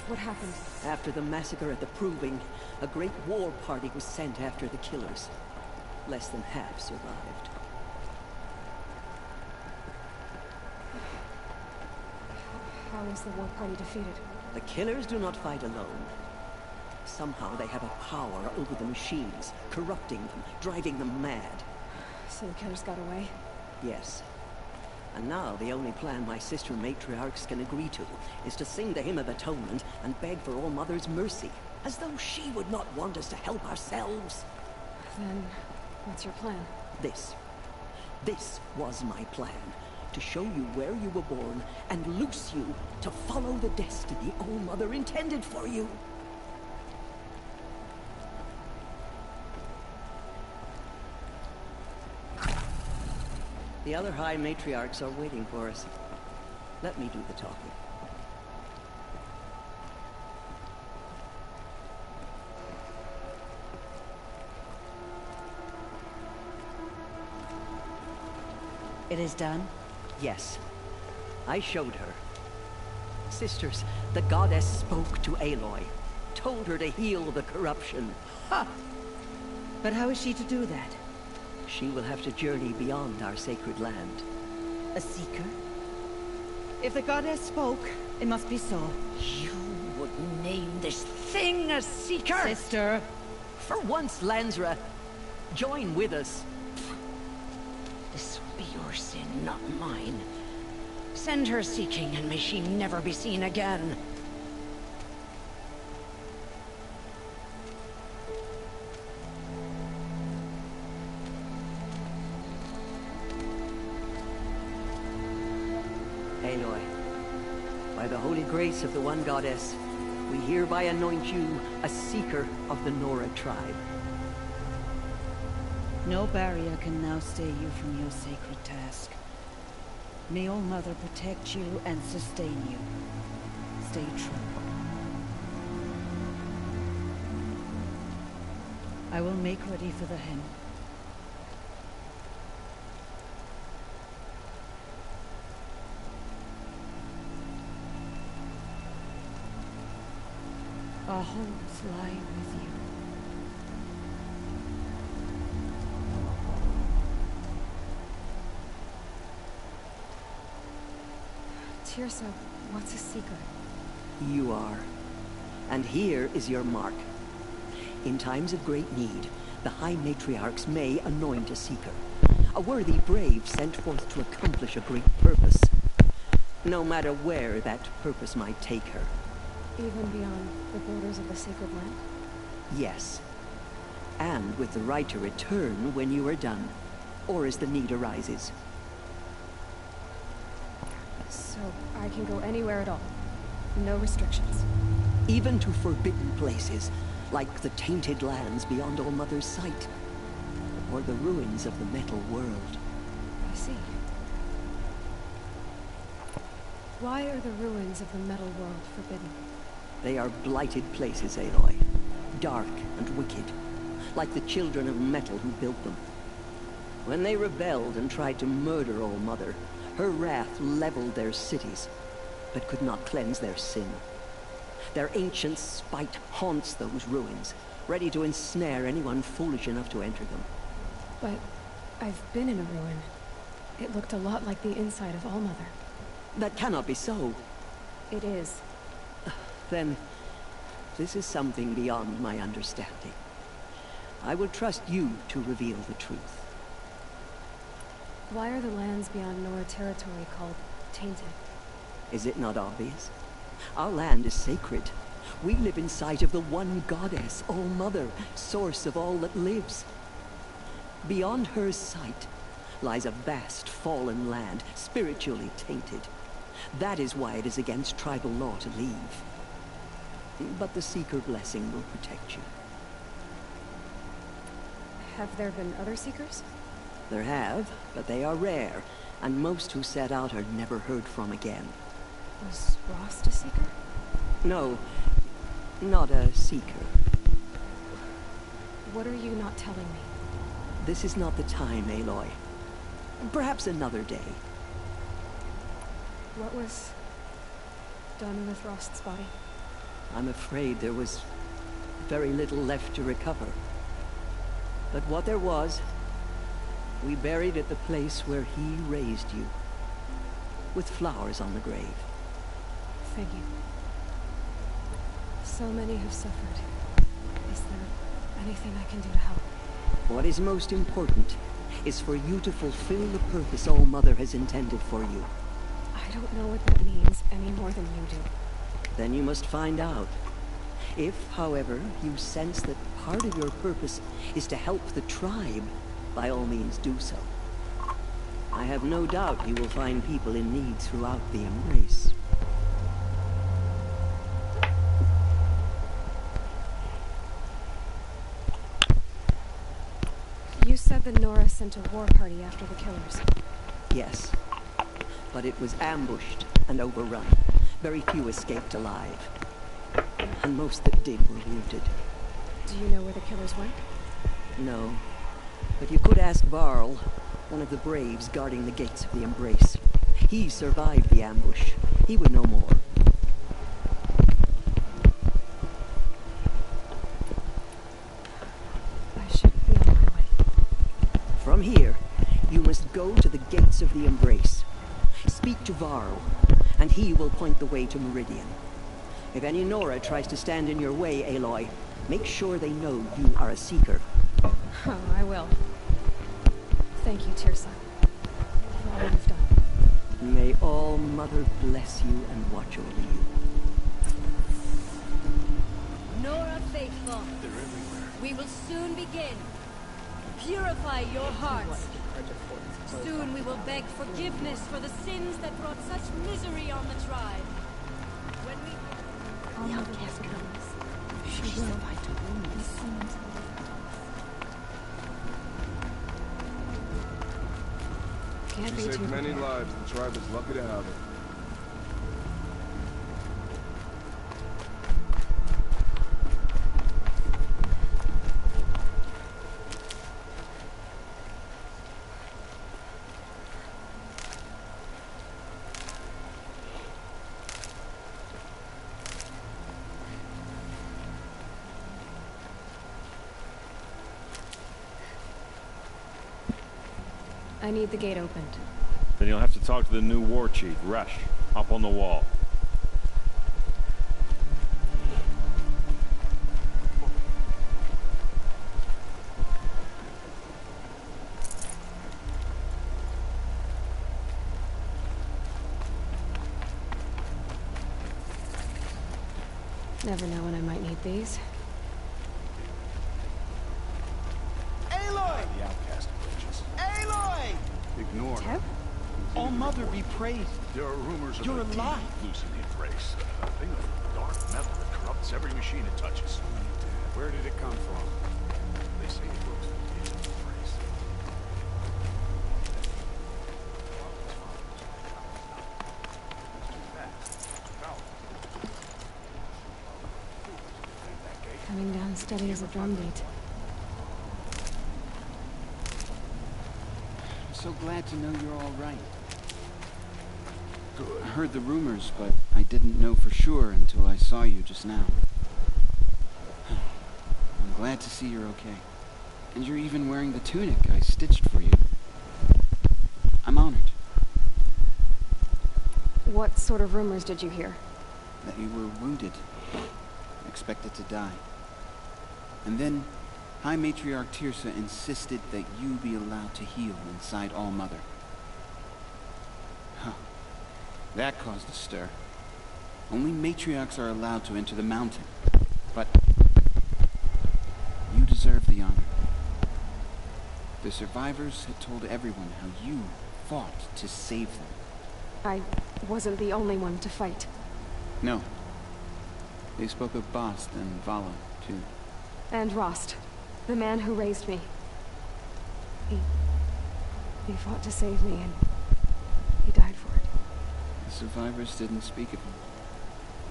S1: What happened?
S4: After the massacre at the Proving, a great war party was sent after the killers. Less than half survived.
S1: How was the war party defeated?
S4: The killers do not fight alone. Somehow they have a power over the machines, corrupting them, driving them mad.
S1: So the killers got away?
S4: Yes. And now the only plan my sister matriarchs can agree to is to sing the Hymn of Atonement and beg for All-Mother's mercy, as though she would not want us to help ourselves.
S1: Then, what's your plan?
S4: This. This was my plan. To show you where you were born and loose you to follow the destiny All-Mother intended for you. The other High Matriarchs are waiting for us. Let me do the talking.
S12: It is done?
S4: Yes. I showed her. Sisters, the goddess spoke to Aloy. Told her to heal the corruption. Ha!
S12: But how is she to do that?
S4: She will have to journey beyond our sacred land.
S12: A seeker? If the goddess spoke, it must be so.
S7: You would name this thing a seeker?
S12: Sister!
S4: For once, Lansra, join with us.
S7: This will be your sin, not mine. Send her seeking, and may she never be seen again.
S4: Aloy, by the holy grace of the One Goddess, we hereby anoint you a seeker of the Nora tribe.
S12: No barrier can now stay you from your sacred task. May All-Mother protect you and sustain you. Stay true. I will make ready for the hymn. Our homes lie with you.
S1: Teersa, what's a Seeker?
S4: You are. And here is your mark. In times of great need, the High Matriarchs may anoint a Seeker. A worthy brave sent forth to accomplish a great purpose. No matter where that purpose might take her.
S1: Even beyond the borders of the Sacred Land?
S4: Yes. And with the right to return when you are done, or as the need arises.
S1: So I can go anywhere at all? No restrictions?
S4: Even to forbidden places, like the tainted lands beyond All Mother's sight. Or the ruins of the Metal World.
S1: I see. Why are the ruins of the Metal World forbidden?
S4: They are blighted places, Aloy. Dark and wicked. Like the children of metal who built them. When they rebelled and tried to murder All Mother, her wrath leveled their cities, but could not cleanse their sin. Their ancient spite haunts those ruins, ready to ensnare anyone foolish enough to enter them.
S1: But I've been in a ruin. It looked a lot like the inside of All Mother.
S4: That cannot be so.
S1: It is.
S4: Then, this is something beyond my understanding. I will trust you to reveal the truth.
S1: Why are the lands beyond Nora territory called tainted?
S4: Is it not obvious? Our land is sacred. We live in sight of the one goddess, All Mother, source of all that lives. Beyond her sight lies a vast fallen land, spiritually tainted. That is why it is against tribal law to leave. But the Seeker blessing will protect you.
S1: Have there been other Seekers?
S4: There have, but they are rare, and most who set out are never heard from again.
S1: Was Rost a Seeker?
S4: No, not a Seeker.
S1: What are you not telling me?
S4: This is not the time, Aloy. Perhaps another day.
S1: What was done with Rost's body?
S4: I'm afraid there was very little left to recover. But what there was, we buried at the place where he raised you, with flowers on the grave.
S1: Thank you. So many have suffered. Is there anything I can do to help?
S4: What is most important is for you to fulfill the purpose All Mother has intended for you.
S1: I don't know what that means any more than you do.
S4: Then you must find out. If, however, you sense that part of your purpose is to help the tribe, by all means do so. I have no doubt you will find people in need throughout the Embrace.
S1: You said that Nora sent a war party after the killers.
S4: Yes, but it was ambushed and overrun. Very few escaped alive. And most that did were wounded.
S1: Do you know where the killers went?
S4: No. But you could ask Varl, one of the braves guarding the gates of the Embrace. He survived the ambush. He would know more.
S1: I should be on my way.
S4: From here, you must go to the gates of the Embrace. Speak to Varl, and he will point the way to Meridian. If any Nora tries to stand in your way, Aloy, make sure they know you are a Seeker.
S1: Oh, I will. Thank you, Teersa, for all you've done.
S4: May All Mother bless you and watch over you.
S6: Nora faithful.
S15: They're everywhere.
S6: We will soon begin. Purify your hearts. Soon we will beg forgiveness for the sins that brought such misery on the tribe. When we...
S1: The outcast comes. She will find a woman as soon as Can't be
S8: You
S1: too
S8: saved many
S1: prepared.
S8: lives. The tribe is lucky to have it.
S1: I need the gate opened.
S15: Then you'll have to talk to the new war chief, Resh. Up on the wall.
S1: Never know when I might need these.
S11: Aloy!
S14: The outcast approaches.
S11: Aloy!
S14: Ignore
S1: Teb?
S11: All Mother be praised.
S14: There are rumors of
S11: You're
S14: a
S11: alive.
S14: demon loose in the Embrace. A thing of dark metal that corrupts every machine it touches. Where did it come from? They say it goes into the Embrace.
S1: Coming down steady as a drum beat.
S5: I'm so glad to know you're all right.
S14: Good.
S5: I heard the rumors, but I didn't know for sure until I saw you just now. I'm glad to see you're okay. And you're even wearing the tunic I stitched for you. I'm honored.
S1: What sort of rumors did you hear?
S5: That you were wounded. Expected to die. And then, High Matriarch Teersa insisted that you be allowed to heal inside All Mother. Huh. That caused a stir. Only matriarchs are allowed to enter the mountain. But you deserve the honor. The survivors had told everyone how you fought to save them.
S1: I wasn't the only one to fight.
S5: No. They spoke of Bast and Vala, too.
S1: And Rost, the man who raised me. He fought to save me, and he died for it.
S5: The survivors didn't speak of him.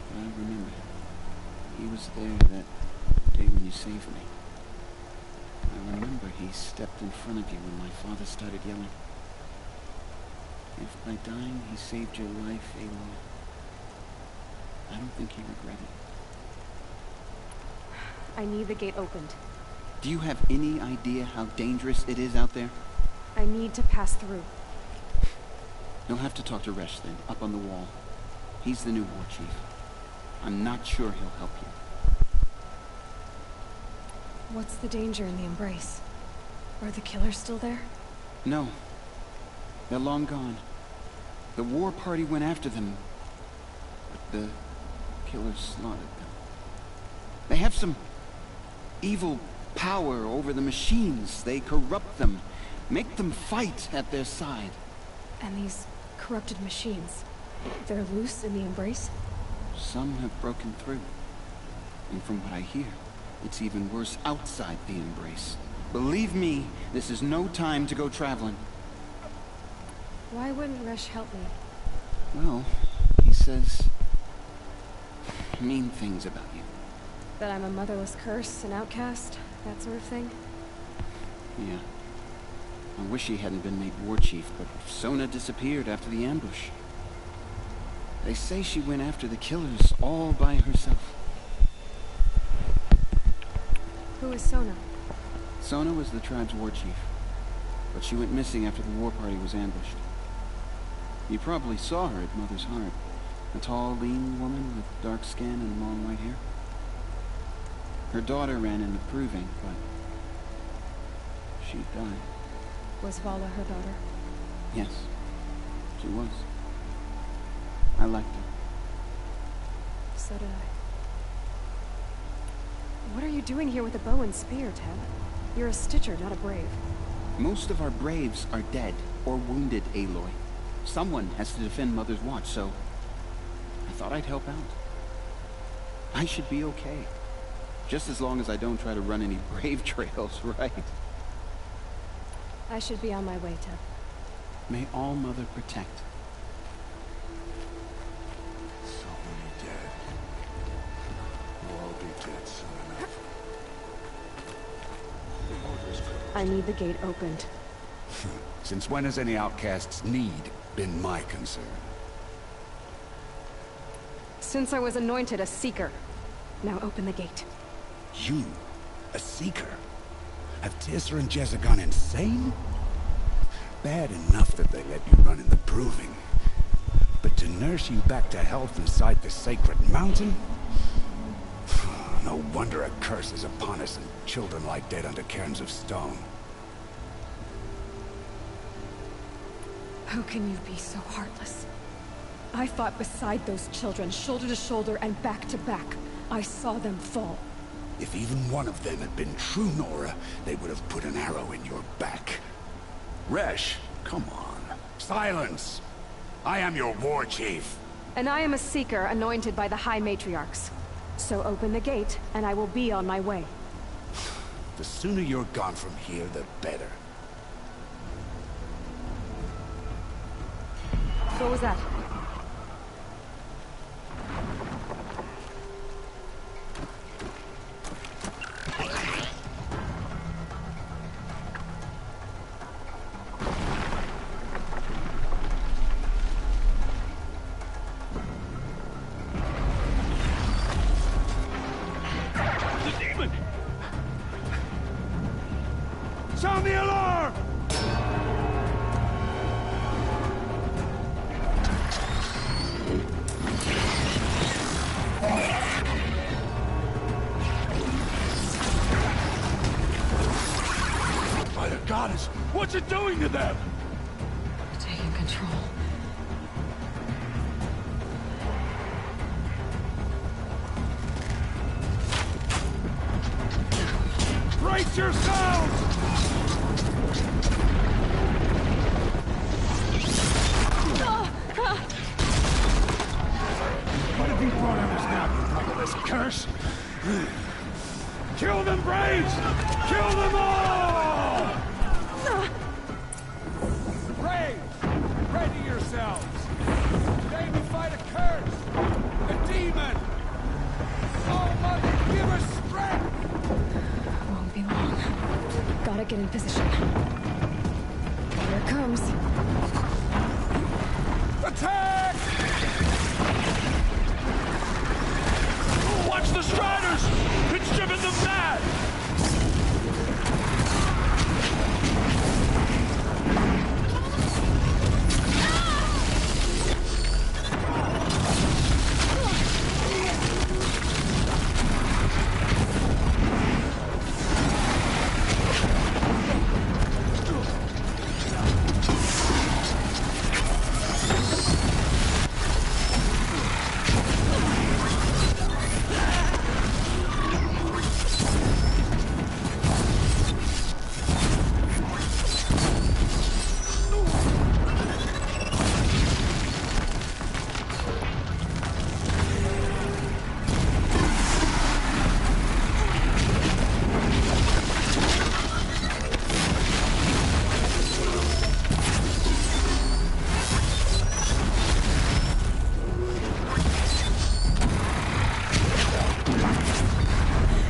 S5: But I remember. He was there that day when you saved me. I remember he stepped in front of you when my father started yelling. If by dying he saved your life, Aloy, I don't think he regretted it.
S1: I need the gate opened.
S5: Do you have any idea how dangerous it is out there?
S1: I need to pass through.
S5: You'll have to talk to Resh then, up on the wall. He's the new war chief. I'm not sure he'll help you.
S1: What's the danger in the Embrace? Are the killers still there?
S5: No. They're long gone. The war party went after them, but the killers slaughtered them. They have some evil power over the machines. They corrupt them, make them fight at their side.
S1: And these corrupted machines, they're loose in the Embrace?
S5: Some have broken through. And from what I hear, it's even worse outside the Embrace. Believe me, this is no time to go traveling.
S1: Why wouldn't Resh help me?
S5: Well, he says mean things about you.
S1: That I'm a motherless curse, an outcast, that sort of thing?
S5: Yeah. I wish he hadn't been made war chief, but Sona disappeared after the ambush. They say she went after the killers all by herself.
S1: Who is Sona?
S5: Sona was the tribe's war chief, but she went missing after the war party was ambushed. You probably saw her at Mother's Heart. A tall, lean woman with dark skin and long white hair. Her daughter ran in the proving, but she died.
S1: Was Vala her daughter?
S5: Yes, she was. I liked her.
S1: So did I. What are you doing here with a bow and spear, Teb? You're a Stitcher, not a Brave.
S5: Most of our Braves are dead or wounded, Aloy. Someone has to defend Mother's Watch, so I thought I'd help out. I should be okay. Just as long as I don't try to run any Brave trails, right?
S1: I should be on my way, Teb.
S5: May All Mother protect.
S2: So many dead. We'll all be dead soon enough.
S1: I need the gate opened.
S14: Since when has any outcast's need been my concern?
S1: Since I was anointed a Seeker. Now open the gate.
S14: You? A Seeker? Have Teersa and Jezza gone insane? Bad enough that they let you run in the proving. But
S9: To nurse you back to health inside the sacred mountain? No wonder a curse is upon us and children lie dead under cairns of stone.
S1: How can you be so heartless? I fought beside those children, shoulder to shoulder and back to back. I saw them fall.
S9: If even one of them had been true Nora, they would have put an arrow in your back. Resh, come on. Silence! I am your war chief.
S1: And I am a seeker anointed by the High Matriarchs. So open the gate, and I will be on my way.
S9: The sooner you're gone from here, the better.
S1: What was that?
S13: Sound the alarm!
S14: By the goddess, what's it doing to them?
S1: Taking control.
S13: Brace yourselves!
S14: What have you brought on us now, you motherless curse?
S13: Kill them, Braves! Kill them all! Braves, ready yourselves! Today we fight a curse! A demon! Oh, Mother, give us strength!
S1: Won't be long. Gotta get in position. Here it comes.
S13: Attack!
S14: Watch the Striders! It's driven them mad!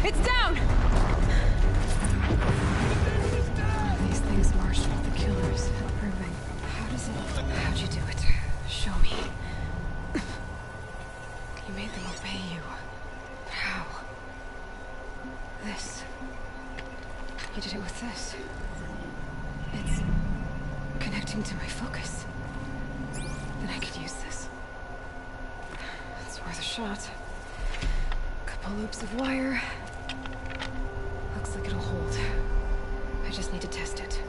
S1: It's down! These things marched with the killers, proving. How'd you do it? Show me. You made them obey you. How? This. You did it with this. It's connecting to my focus. Then I could use this. It's worth a shot. Couple loops of wire. Looks like it'll hold. I just need to test it.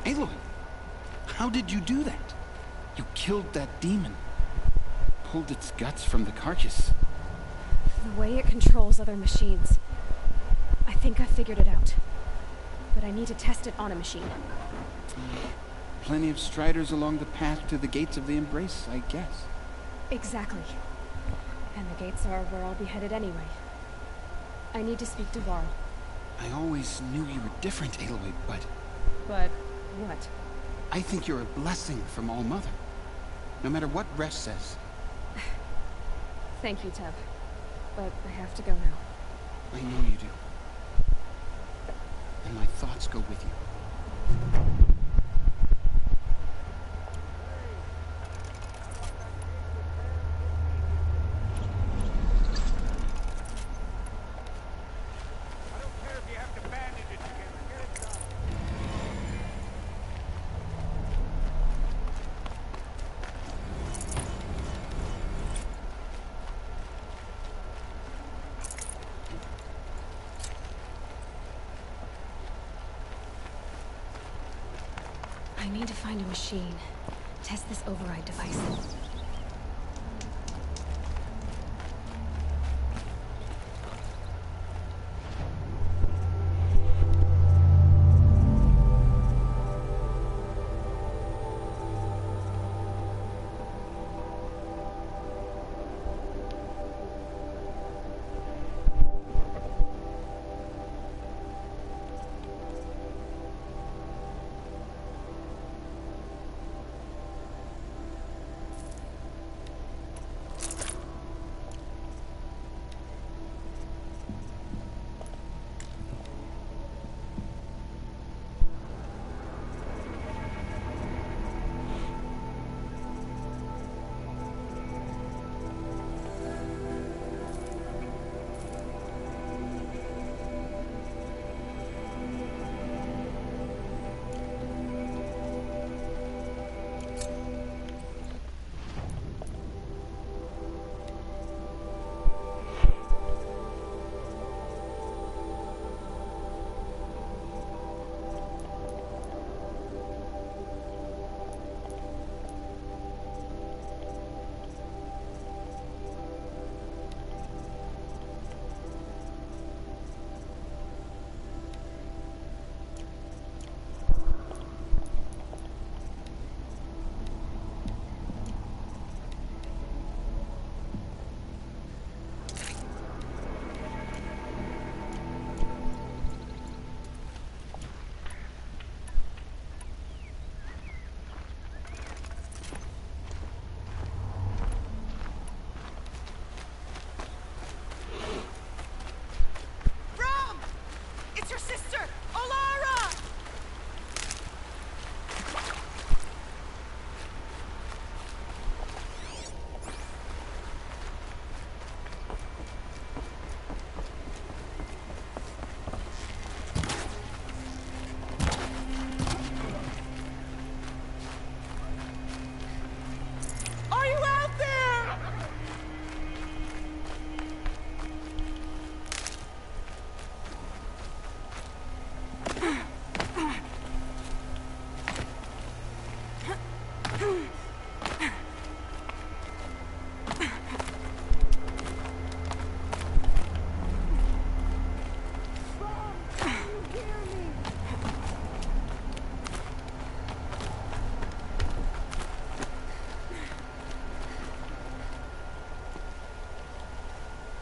S5: Aloy, how did you do that? You killed that demon. Pulled its guts from the carcass.
S1: The way it controls other machines. I think I figured it out. But I need to test it on a machine.
S5: Plenty of Striders along the path to the gates of the Embrace, I guess.
S1: Exactly. And the gates are where I'll be headed anyway. I need to speak to Varl.
S5: I always knew you were different, Aloy, but...
S1: But what?
S5: I think you're a blessing from All-Mother. No matter what Resh says.
S1: Thank you, Teb. But I have to go now.
S5: I know you do. And my thoughts go with you.
S1: I need to find a machine. Test this override device.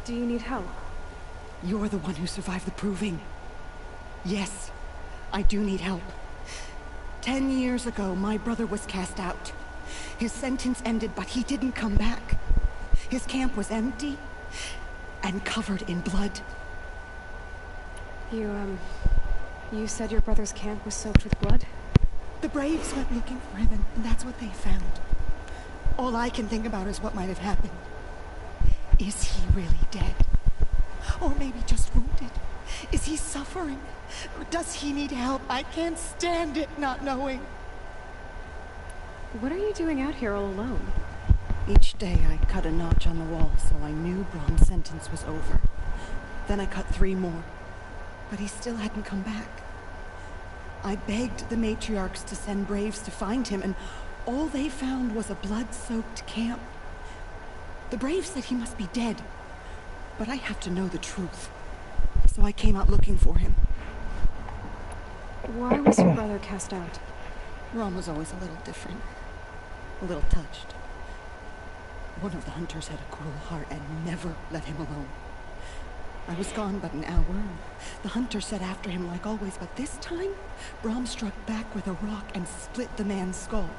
S1: Do you need help?
S4: You're the one who survived the proving. Yes, I do need help. 10 years ago, my brother was cast out. His sentence ended, but he didn't come back. His camp was empty and covered in blood.
S1: You said your brother's camp was soaked with blood?
S4: The Braves went looking for him, and that's what they found. All I can think about is what might have happened. Is he really dead? Or maybe just wounded? Is he suffering? Does he need help? I can't stand it not knowing.
S1: What are you doing out here all alone?
S4: Each day I cut a notch on the wall so I knew Brom's sentence was over. Then I cut 3 more. But he still hadn't come back. I begged the matriarchs to send Braves to find him, and all they found was a blood-soaked camp. The Braves said he must be dead, but I have to know the truth. So I came out looking for him.
S1: Why was your brother cast out?
S4: Brom was always a little different. A little touched. One of the hunters had a cruel heart and never let him alone. I was gone but an hour, and the hunter set after him like always, but this time, Brom struck back with a rock and split the man's skull.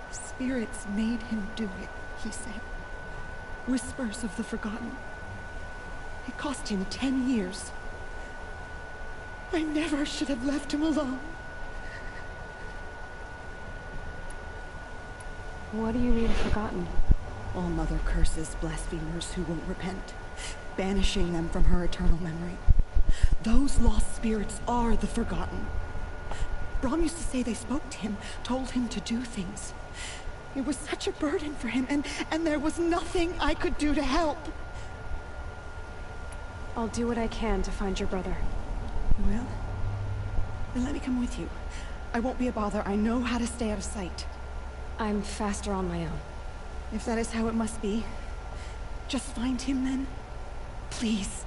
S4: Spirits made him do it, he said. Whispers of the forgotten. It cost him 10 years. I never should have left him alone.
S1: What do you mean, forgotten?
S4: All Mother curses blasphemers who won't repent, banishing them from her eternal memory. Those lost spirits are the forgotten. Brom used to say they spoke to him, told him to do things. It was such a burden for him, and there was nothing I could do to help.
S1: I'll do what I can to find your brother.
S4: You will? Then let me come with you.
S18: I won't be a bother. I know how to stay out of sight.
S1: I'm faster on my own.
S18: If that is how it must be, just find him then. Please.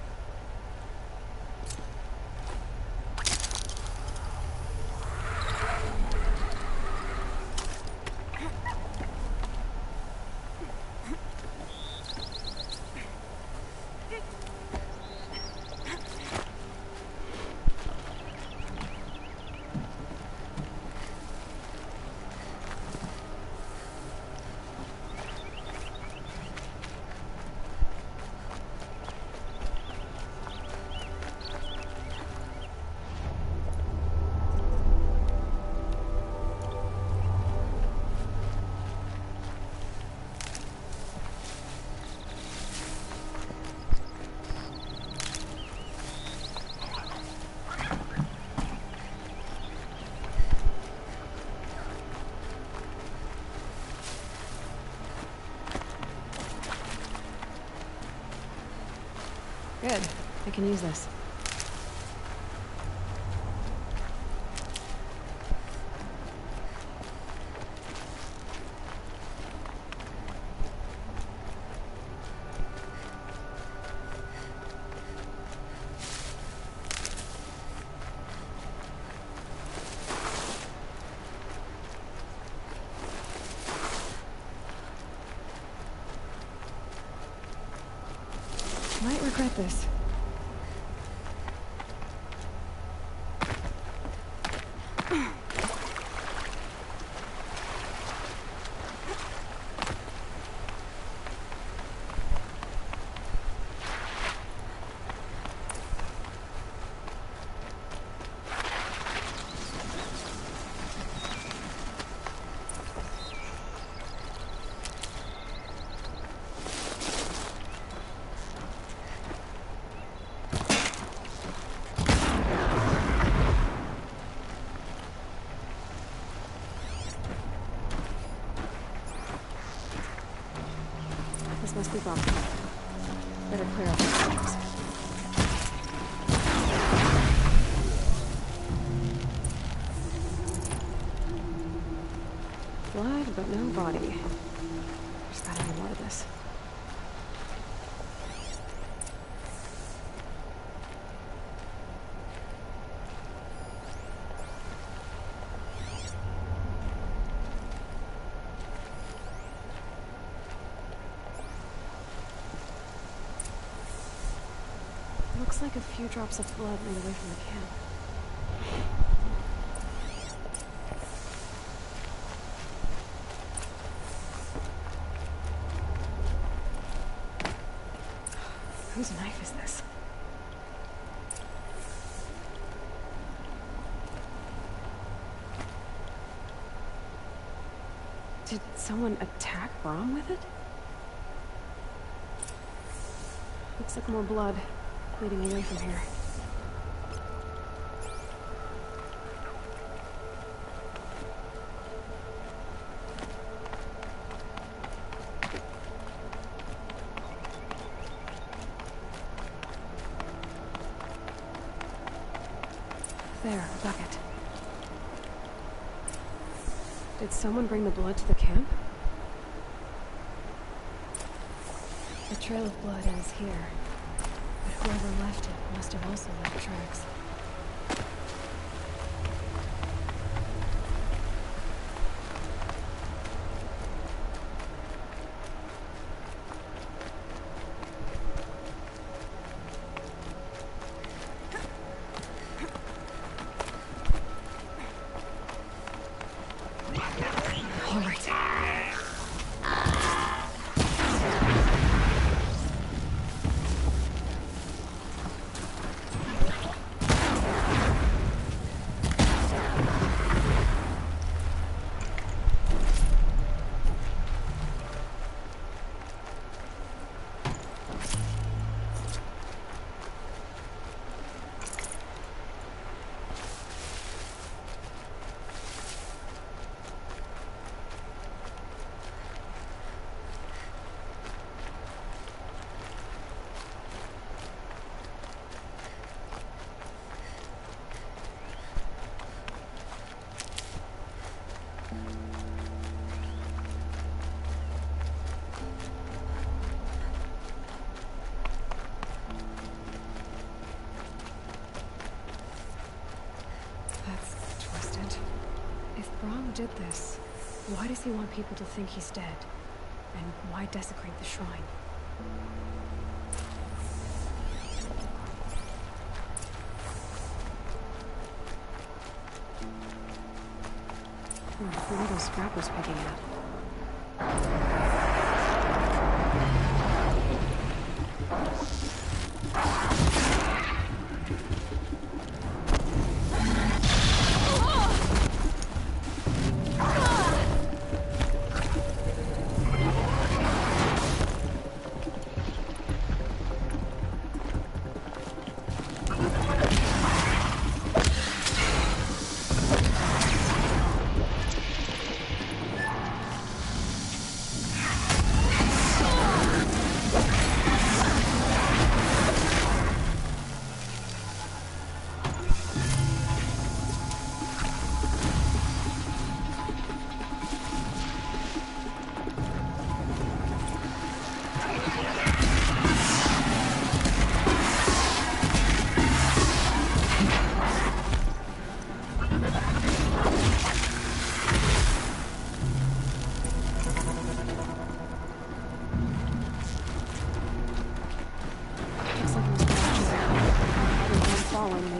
S1: Good. I can use this. Might regret this. This must be bumpy. Better clear up the edges. Blood, but no body. There's gotta be more to this. Looks like a few drops of blood lead away from the camp. Whose knife is this? Did someone attack Brom with it? Looks like more blood leading away from here. There, a bucket. Did someone bring the blood to the camp? The trail of blood ends here. But whoever left it must have also left tracks. All right. That's twisted. If Brahm did this, why does he want people to think he's dead? And why desecrate the shrine? Who are those scrappers picking at?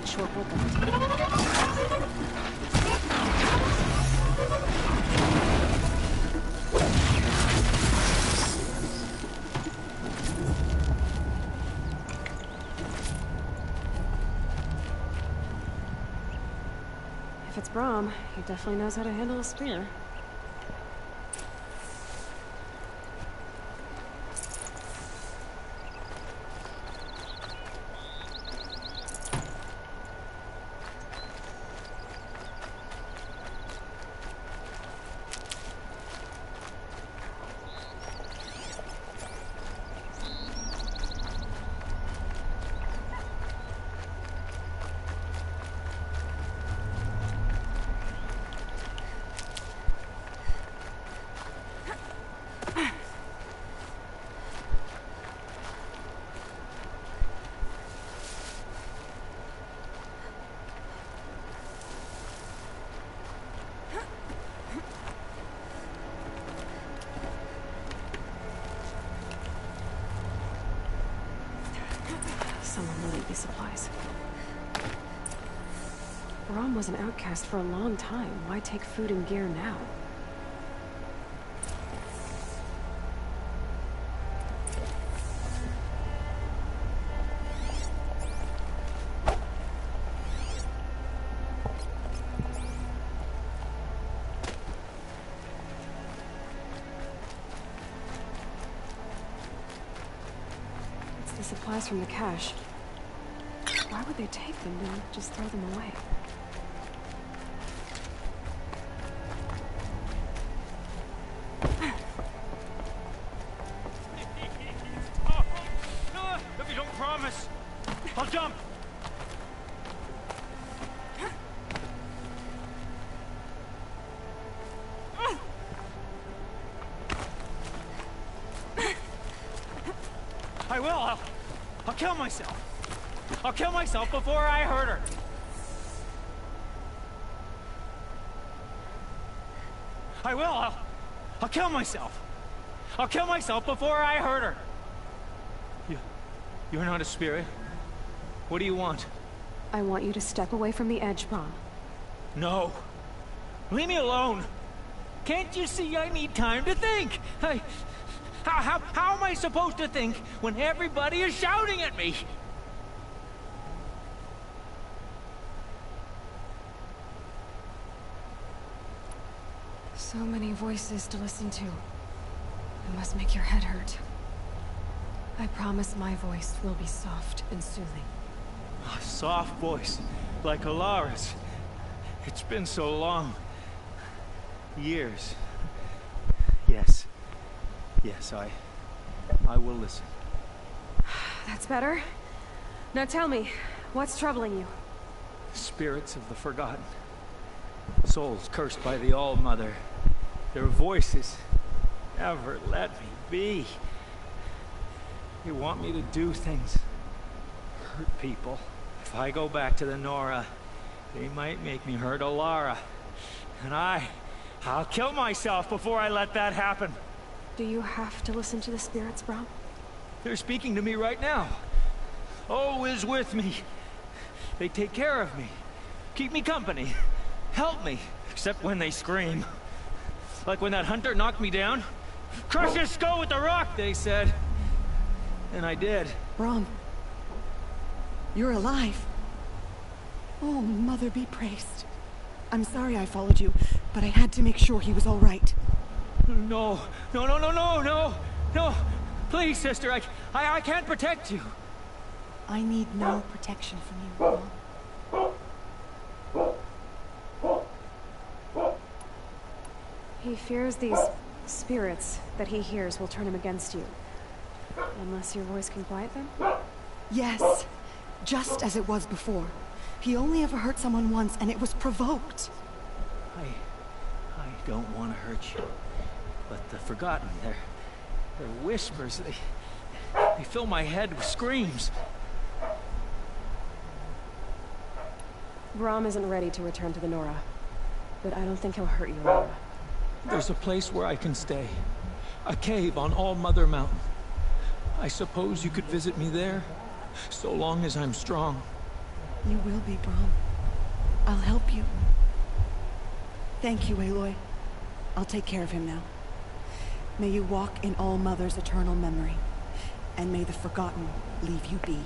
S1: Short with them. If it's Brahm, he definitely knows how to handle a spear. Someone will need these supplies. Brahm was an outcast for a long time. Why take food and gear now? Supplies from the cache. Why would they take them and just throw them away?
S15: If you don't promise, I'll jump. I will. I'll kill myself. I'll kill myself before I hurt her. I will. I'll kill myself. I'll kill myself before I hurt her. You're not a spirit. What do you want?
S1: I want you to step away from the edge, Brahm.
S15: No. Leave me alone. Can't you see I need time to think? How am I supposed to think when everybody is shouting at me?
S1: So many voices to listen to. It must make your head hurt. I promise my voice will be soft and soothing.
S15: A soft voice, like Alara's. It's been so long. Years. Yes. Yes, I will listen.
S1: That's better. Now tell me, what's troubling you?
S15: Spirits of the forgotten. Souls cursed by the All-Mother. Their voices never let me be. They want me to do things. Hurt people. If I go back to the Nora, They might make me hurt Alara. And I'll kill myself before I let that happen.
S1: Do you have to listen to the spirits, Brom?
S15: They're speaking to me right now. O is with me. They take care of me. Keep me company. Help me. Except when they scream. Like when that hunter knocked me down. Crush his skull with the rock, they said. And I did.
S18: Brom. You're alive. Oh, Mother be praised. I'm sorry I followed you, but I had to make sure he was all right.
S15: No. No. Please, sister, I can't protect you.
S18: I need no protection from you, Brom.
S1: He fears these spirits that he hears will turn him against you. Unless your voice can quiet them?
S18: Yes. Just as it was before. He only ever hurt someone once, and it was provoked.
S15: I don't want to hurt you. But the Forgotten, their whispers, they fill my head with screams.
S1: Brom isn't ready to return to the Nora. But I don't think he'll hurt you, Laura.
S15: There's a place where I can stay. A cave on All Mother Mountain. I suppose you could visit me there, so long as I'm strong.
S18: You will be, Brom. I'll help you. Thank you, Aloy. I'll take care of him now. May you walk in All Mother's eternal memory, and may the Forgotten leave you be.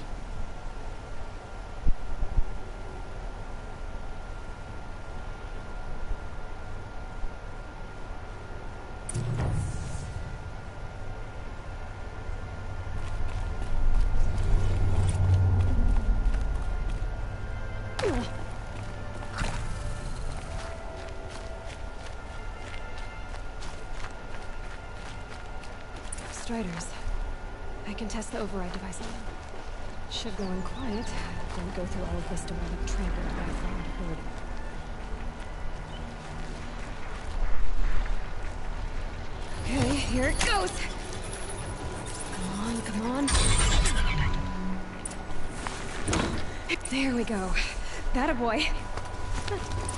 S1: Striders. I can test the override device on them. Should go in quiet, then go through all of this to wind up trampled by a flying herd. Okay, here it goes! Come on. There we go. That a boy.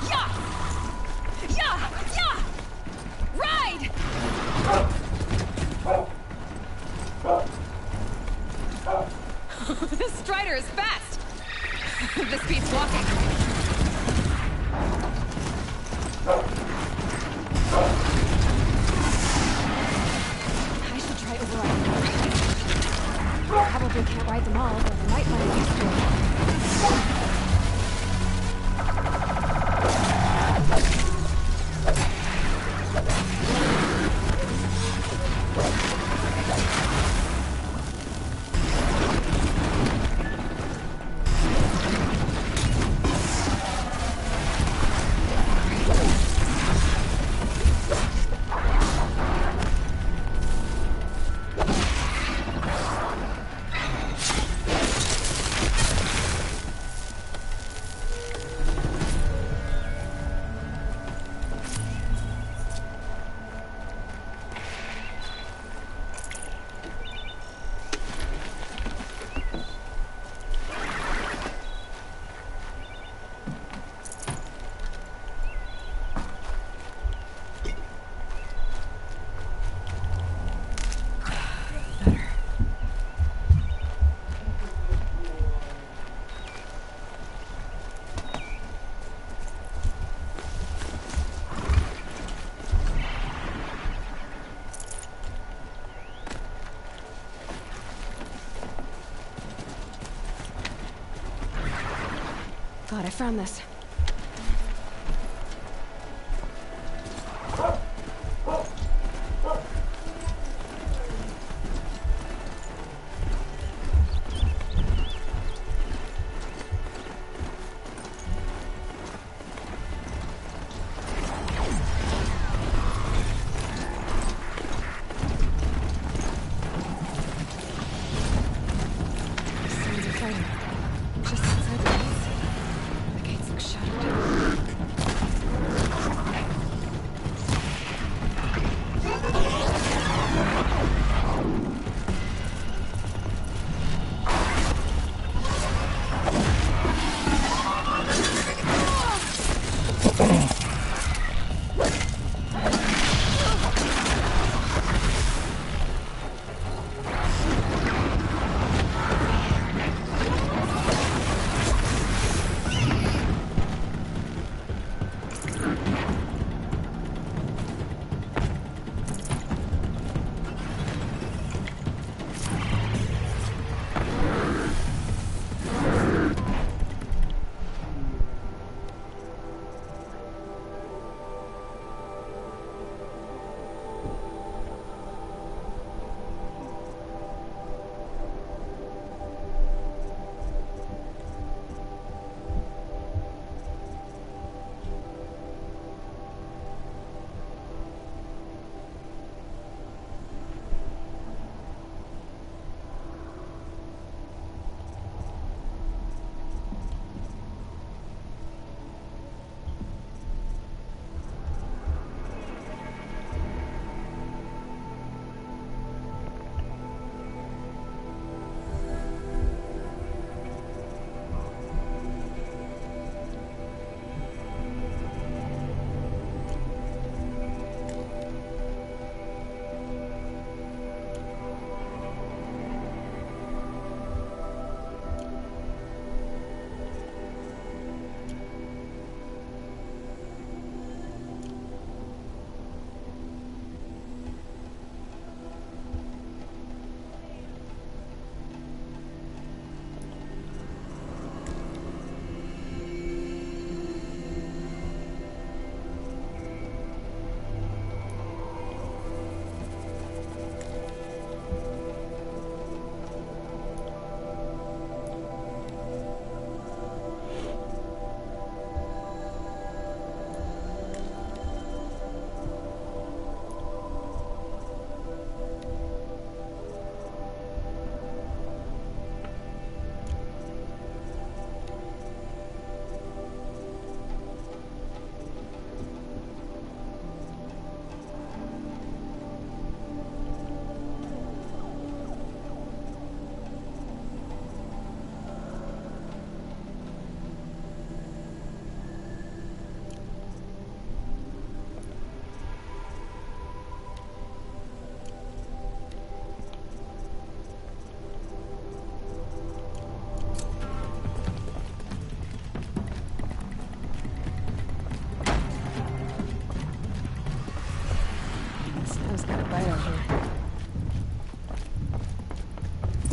S6: Yeah! Ride!
S1: This Strider is fast! This beats walking. I should try overriding. Probably can't ride them all, but I might find used to it. God, I found this. Sounds exciting. Just outside the gates. The gates look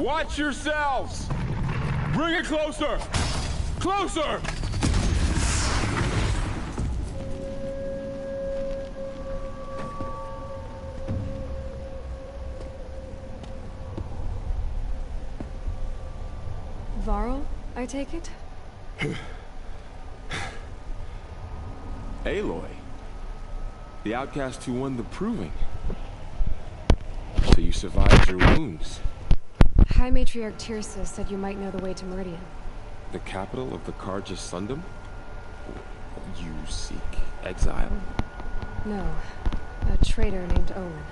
S8: Watch yourselves! Bring it closer! Closer!
S1: Varl, I take it?
S19: Aloy. The outcast who won the proving. So you survived your wounds.
S1: High Matriarch Tirsa said you might know the way to Meridian.
S19: The capital of the Carja Sundom? You seek exile?
S1: No. A traitor named Owen.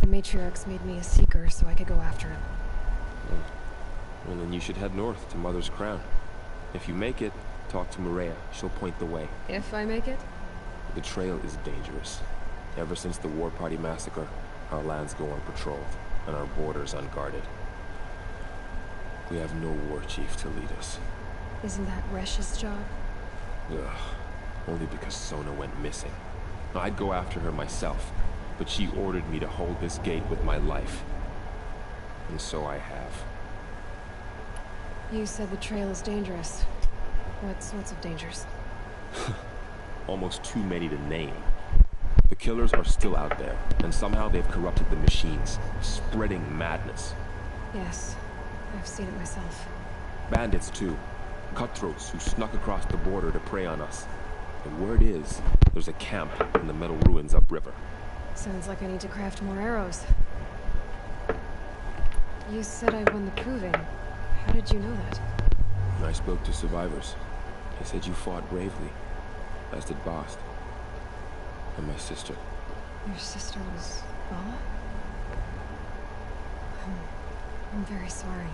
S1: The Matriarchs made me a seeker so I could go after him.
S19: Well, then you should head north to Mother's Crown. If you make it, talk to Maria. She'll point the way.
S1: If I make it?
S19: The trail is dangerous. Ever since the War Party massacre, our lands go unpatrolled, and our borders unguarded. We have no war chief to lead us.
S1: Isn't that Resh's job?
S19: Ugh. Only because Sona went missing. I'd go after her myself, but she ordered me to hold this gate with my life. And so I have.
S1: You said the trail is dangerous. What sorts of dangers?
S19: Almost too many to name. The killers are still out there, and somehow they've corrupted the machines, spreading madness.
S1: Yes, I've seen it myself.
S19: Bandits, too. Cutthroats who snuck across the border to prey on us. And word is, there's a camp in the metal ruins upriver.
S1: Sounds like I need to craft more arrows. You said I won the proving. How did you know that?
S19: I spoke to survivors. They said you fought bravely, as did Bast. And my sister.
S1: Your sister was Vala? I'm very sorry.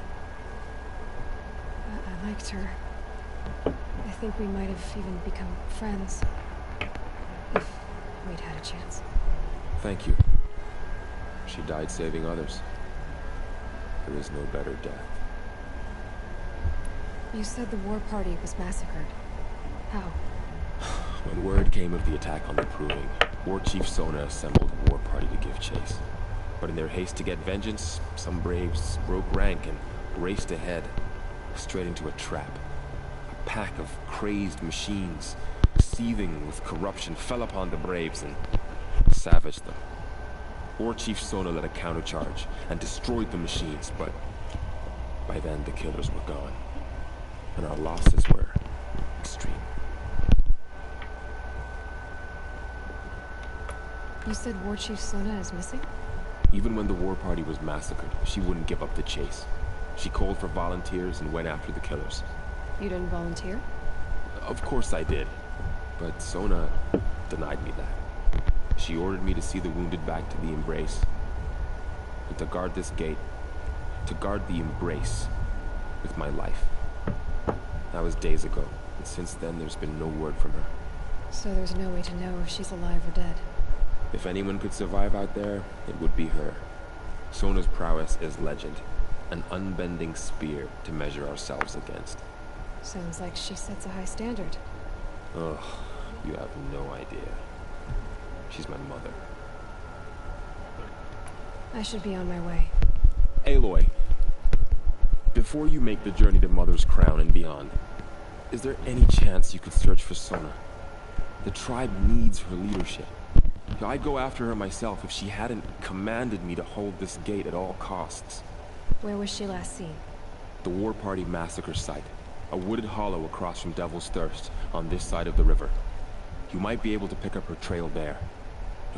S1: I liked her. I think we might have even become friends. If we'd had a chance.
S19: Thank you. She died saving others. There is no better death.
S1: You said the war party was massacred. How?
S19: When word came of the attack on the Proving, War Chief Sona assembled a war party to give chase. But in their haste to get vengeance, some braves broke rank and raced ahead, straight into a trap. A pack of crazed machines, seething with corruption, fell upon the braves and savaged them. War Chief Sona led a countercharge and destroyed the machines, but by then the killers were gone, and our losses were extreme.
S1: You said War Chief Sona is missing?
S19: Even when the war party was massacred, she wouldn't give up the chase. She called for volunteers and went after the killers.
S1: You didn't volunteer?
S19: Of course I did, but Sona denied me that. She ordered me to see the wounded back to the Embrace, and to guard this gate, to guard the Embrace with my life. That was days ago, and since then there's been no word from her.
S1: So there's no way to know if she's alive or dead.
S19: If anyone could survive out there, it would be her. Sona's prowess is legend, an unbending spear to measure ourselves against.
S1: Sounds like she sets a high standard.
S19: Ugh, you have no idea. She's my mother.
S1: I should be on my way.
S19: Aloy, before you make the journey to Mother's Crown and beyond, is there any chance you could search for Sona? The tribe needs her leadership. I'd go after her myself if she hadn't commanded me to hold this gate at all costs.
S1: Where was she last seen?
S19: The War Party massacre site. A wooded hollow across from Devil's Thirst, on this side of the river. You might be able to pick up her trail there.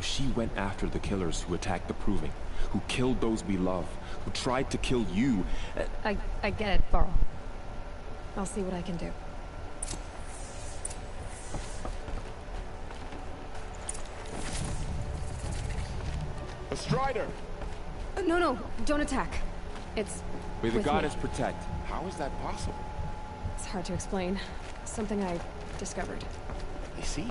S19: She went after the killers who attacked the Proving, who killed those we love, who tried to kill you.
S1: I get it, Varl. I'll see what I can do.
S8: A Strider!
S1: No, don't attack. It's
S19: May the
S1: with me.
S19: goddess protect. How is that possible?
S1: It's hard to explain. Something I discovered.
S3: I see.